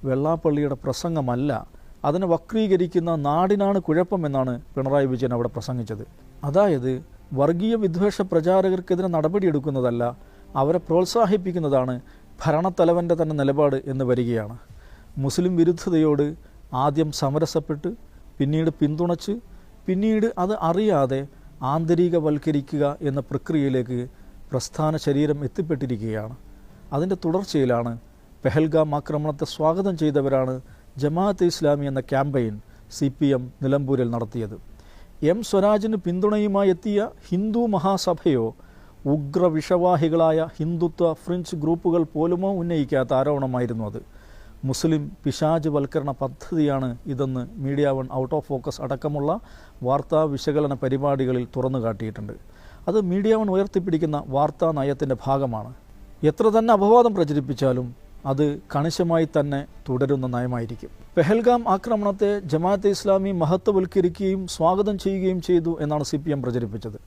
വെള്ളാപ്പള്ളിയുടെ പ്രസംഗമല്ല, അതിനെ വക്രീകരിക്കുന്ന നാടിനാണ് കുഴപ്പമെന്നാണ് പിണറായി വിജയൻ അവിടെ പ്രസംഗിച്ചത്. അതായത് വർഗീയ വിദ്വേഷ പ്രചാരകർക്കെതിരെ നടപടിയെടുക്കുന്നതല്ല, അവരെ പ്രോത്സാഹിപ്പിക്കുന്നതാണ് ഭരണത്തലവൻ്റെ തന്നെ നിലപാട് എന്ന് വരികയാണ്. മുസ്ലിം വിരുദ്ധതയോട് ആദ്യം സമരസപ്പെട്ട് പിന്നീട് പിന്തുണച്ച് പിന്നീട് അത് അറിയാതെ ആന്തരികവൽക്കരിക്കുക എന്ന പ്രക്രിയയിലേക്ക് പ്രസ്ഥാന ശരീരം എത്തിപ്പെട്ടിരിക്കുകയാണ്. അതിൻ്റെ തുടർച്ചയിലാണ് പെഹൽഗാം ആക്രമണത്തെ സ്വാഗതം ചെയ്തവരാണ് ജമാഅത്തെ ഇസ്ലാമി എന്ന ക്യാമ്പയിൻ CPM നിലമ്പൂരിൽ നടത്തിയത്. M സ്വരാജിന് പിന്തുണയുമായി എത്തിയ ഹിന്ദു മഹാസഭയോ ഉഗ്രവിഷവാഹികളായ ഹിന്ദുത്വ ഫ്രഞ്ച് ഗ്രൂപ്പുകൾ പോലുമോ ഉന്നയിക്കാത്ത ആരോപണമായിരുന്നു അത്. മുസ്ലിം പിശാച് വൽക്കരണ പദ്ധതിയാണ് ഇതെന്ന് media one out of focus അടക്കമുള്ള വാർത്താ വിശകലന പരിപാടികളിൽ തുറന്നു കാട്ടിയിട്ടുണ്ട്. അത് മീഡിയ വൺ ഉയർത്തിപ്പിടിക്കുന്ന വാർത്താ നയത്തിൻ്റെ ഭാഗമാണ്. എത്ര തന്നെ അപവാദം പ്രചരിപ്പിച്ചാലും അത് കണിശമായി തന്നെ തുടരുന്ന നയമായിരിക്കും. പെഹൽഗാം ആക്രമണത്തെ ജമാഅത്തെ ഇസ്ലാമി മഹത്വവൽക്കരിക്കുകയും സ്വാഗതം ചെയ്യുകയും ചെയ്തു എന്നാണ് CPM പ്രചരിപ്പിച്ചത്.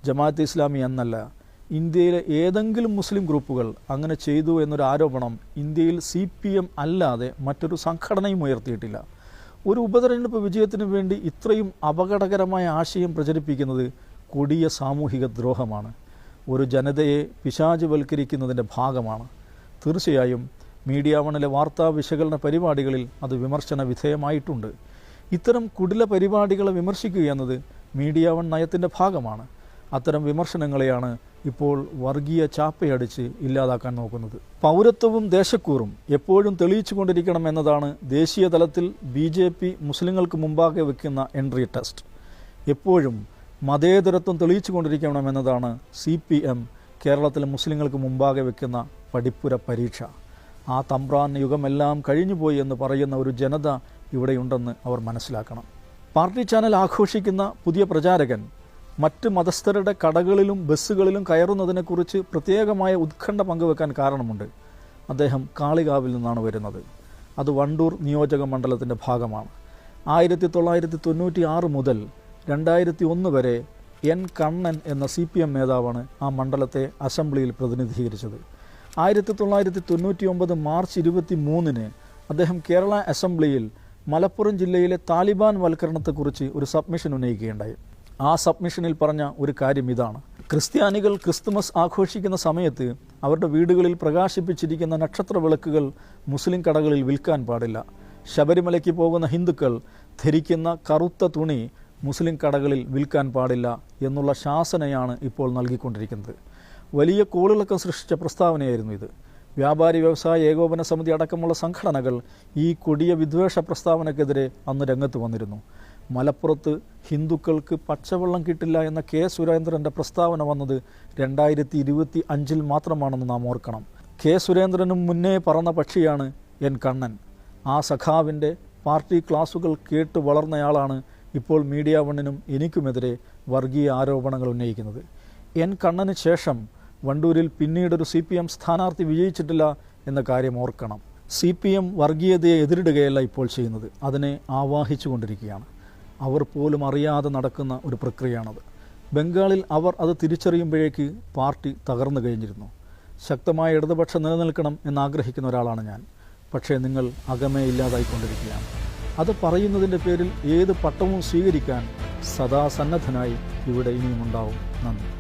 ജമാഅത്തെ ഇസ്ലാമി എന്നല്ല, ഇന്ത്യയിലെ ഏതെങ്കിലും മുസ്ലിം ഗ്രൂപ്പുകൾ അങ്ങനെ ചെയ്തു എന്നൊരു ആരോപണം ഇന്ത്യയിൽ CPM അല്ലാതെ മറ്റൊരു സംഘടനയും ഉയർത്തിയിട്ടില്ല. ഒരു ഉപതെരഞ്ഞെടുപ്പ് വിജയത്തിനു വേണ്ടി ഇത്രയും അപകടകരമായ ആശയം പ്രചരിപ്പിക്കുന്നത് കൊടിയ സാമൂഹിക ദ്രോഹമാണ്. ഒരു ജനതയെ പിശാചുവൽക്കരിക്കുന്നതിൻ്റെ ഭാഗമാണ്. തീർച്ചയായും മീഡിയ വണ്ണിലെ വാർത്താ വിശകലന പരിപാടികളിൽ അത് വിമർശന വിധേയമായിട്ടുണ്ട്. ഇത്തരം കുടില പരിപാടികളെ വിമർശിക്കുക എന്നത് മീഡിയ വൺ നയത്തിൻ്റെ ഭാഗമാണ്. അത്തരം വിമർശനങ്ങളെയാണ് ഇപ്പോൾ വർഗീയ ചാപ്പയടിച്ച് ഇല്ലാതാക്കാൻ നോക്കുന്നത്. പൗരത്വവും ദേശക്കൂറും എപ്പോഴും തെളിയിച്ചു കൊണ്ടിരിക്കണം എന്നതാണ് ദേശീയ തലത്തിൽ BJP മുസ്ലിങ്ങൾക്ക് മുമ്പാകെ വെക്കുന്ന എൻട്രി ടെസ്റ്റ്. എപ്പോഴും മതേതരത്വം തെളിയിച്ചു കൊണ്ടിരിക്കണമെന്നതാണ് CPM കേരളത്തിലെ മുസ്ലിങ്ങൾക്ക് മുമ്പാകെ വെക്കുന്ന പഠിപ്പുര പരീക്ഷ. ആ തമ്പ്രാൻ യുഗമെല്ലാം കഴിഞ്ഞുപോയി എന്ന് പറയുന്ന ഒരു ജനത ഇവിടെയുണ്ടെന്ന് അവർ മനസ്സിലാക്കണം. പാർട്ടി ചാനൽ ആഘോഷിക്കുന്ന പുതിയ പ്രചാരകൻ മറ്റ് മതസ്ഥരുടെ കടകളിലും ബസ്സുകളിലും കയറുന്നതിനെക്കുറിച്ച് പ്രത്യേകമായ ഉത്കണ്ഠ പങ്കുവെക്കാൻ കാരണമുണ്ട്. അദ്ദേഹം കാളികാവിൽ നിന്നാണ് വരുന്നത്. അത് വണ്ടൂർ നിയോജക മണ്ഡലത്തിൻ്റെ ഭാഗമാണ്. 1996 മുതൽ 2001 വരെ എൻ കണ്ണൻ എന്ന CPM നേതാവാണ് ആ മണ്ഡലത്തെ അസംബ്ലിയിൽ പ്രതിനിധീകരിച്ചത്. 1999 മാർച്ച് 23 അദ്ദേഹം കേരള അസംബ്ലിയിൽ മലപ്പുറം ജില്ലയിലെ താലിബാൻ വൽക്കരണത്തെക്കുറിച്ച് ഒരു സബ്മിഷൻ ഉന്നയിക്കുകയുണ്ടായി. ആ സബ്മിഷനിൽ പറഞ്ഞ ഒരു കാര്യം ഇതാണ്: ക്രിസ്ത്യാനികൾ ക്രിസ്തുമസ് ആഘോഷിക്കുന്ന സമയത്ത് അവരുടെ വീടുകളിൽ പ്രകാശിപ്പിച്ചിരിക്കുന്ന നക്ഷത്ര വിളക്കുകൾ മുസ്ലിം കടകളിൽ വിൽക്കാൻ പാടില്ല. ശബരിമലയ്ക്ക് പോകുന്ന ഹിന്ദുക്കൾ ധരിക്കുന്ന കറുത്ത തുണി മുസ്ലിം കടകളിൽ വിൽക്കാൻ പാടില്ല എന്നുള്ള ശാസനയാണ് ഇപ്പോൾ നൽകിക്കൊണ്ടിരിക്കുന്നത്. വലിയ കോളിളക്കം സൃഷ്ടിച്ച പ്രസ്താവനയായിരുന്നു ഇത്. വ്യാപാരി വ്യവസായ ഏകോപന സമിതി അടക്കമുള്ള സംഘടനകൾ ഈ കൊടിയ വിദ്വേഷ പ്രസ്താവനയ്ക്കെതിരെ അന്ന് രംഗത്ത് വന്നിരുന്നു. മലപ്പുറത്ത് ഹിന്ദുക്കൾക്ക് പച്ചവെള്ളം കിട്ടില്ല എന്ന കെ സുരേന്ദ്രൻ്റെ പ്രസ്താവന വന്നത് 2025 മാത്രമാണെന്ന് നാം ഓർക്കണം. കെ സുരേന്ദ്രനും മുന്നേ പറന്ന പക്ഷിയാണ് എൻ കണ്ണൻ. ആ സഖാവിൻ്റെ പാർട്ടി ക്ലാസുകൾ കേട്ട് വളർന്നയാളാണ് ഇപ്പോൾ മീഡിയ വണ്ണിനും എനിക്കുമെതിരെ വർഗീയ ആരോപണങ്ങൾ ഉന്നയിക്കുന്നത്. എൻ കണ്ണന് ശേഷം വണ്ടൂരിൽ പിന്നീടൊരു CPM സ്ഥാനാർത്ഥി വിജയിച്ചിട്ടില്ല എന്ന കാര്യം ഓർക്കണം. CPM വർഗീയതയെ എതിരിടുകയല്ല ഇപ്പോൾ ചെയ്യുന്നത്, അതിനെ ആവാഹിച്ചു കൊണ്ടിരിക്കുകയാണ്. അവർ പോലും അറിയാതെ നടക്കുന്ന ഒരു പ്രക്രിയയാണത്. ബംഗാളിൽ അവർ അത് തിരിച്ചറിയുമ്പോഴേക്ക് പാർട്ടി തകർന്നു കഴിഞ്ഞിരുന്നു. ശക്തമായ ഇടതുപക്ഷം നിലനിൽക്കണം എന്നാഗ്രഹിക്കുന്ന ഒരാളാണ് ഞാൻ. പക്ഷേ നിങ്ങൾ അകമേ ഇല്ലാതായിക്കൊണ്ടിരിക്കുകയാണ്. അത് പറയുന്നതിൻ്റെ പേരിൽ ഏത് പട്ടവും സ്വീകരിക്കാൻ സദാ സന്നദ്ധനായി ഇവിടെ ഇനിയും ഉണ്ടാവും. നന്ദി.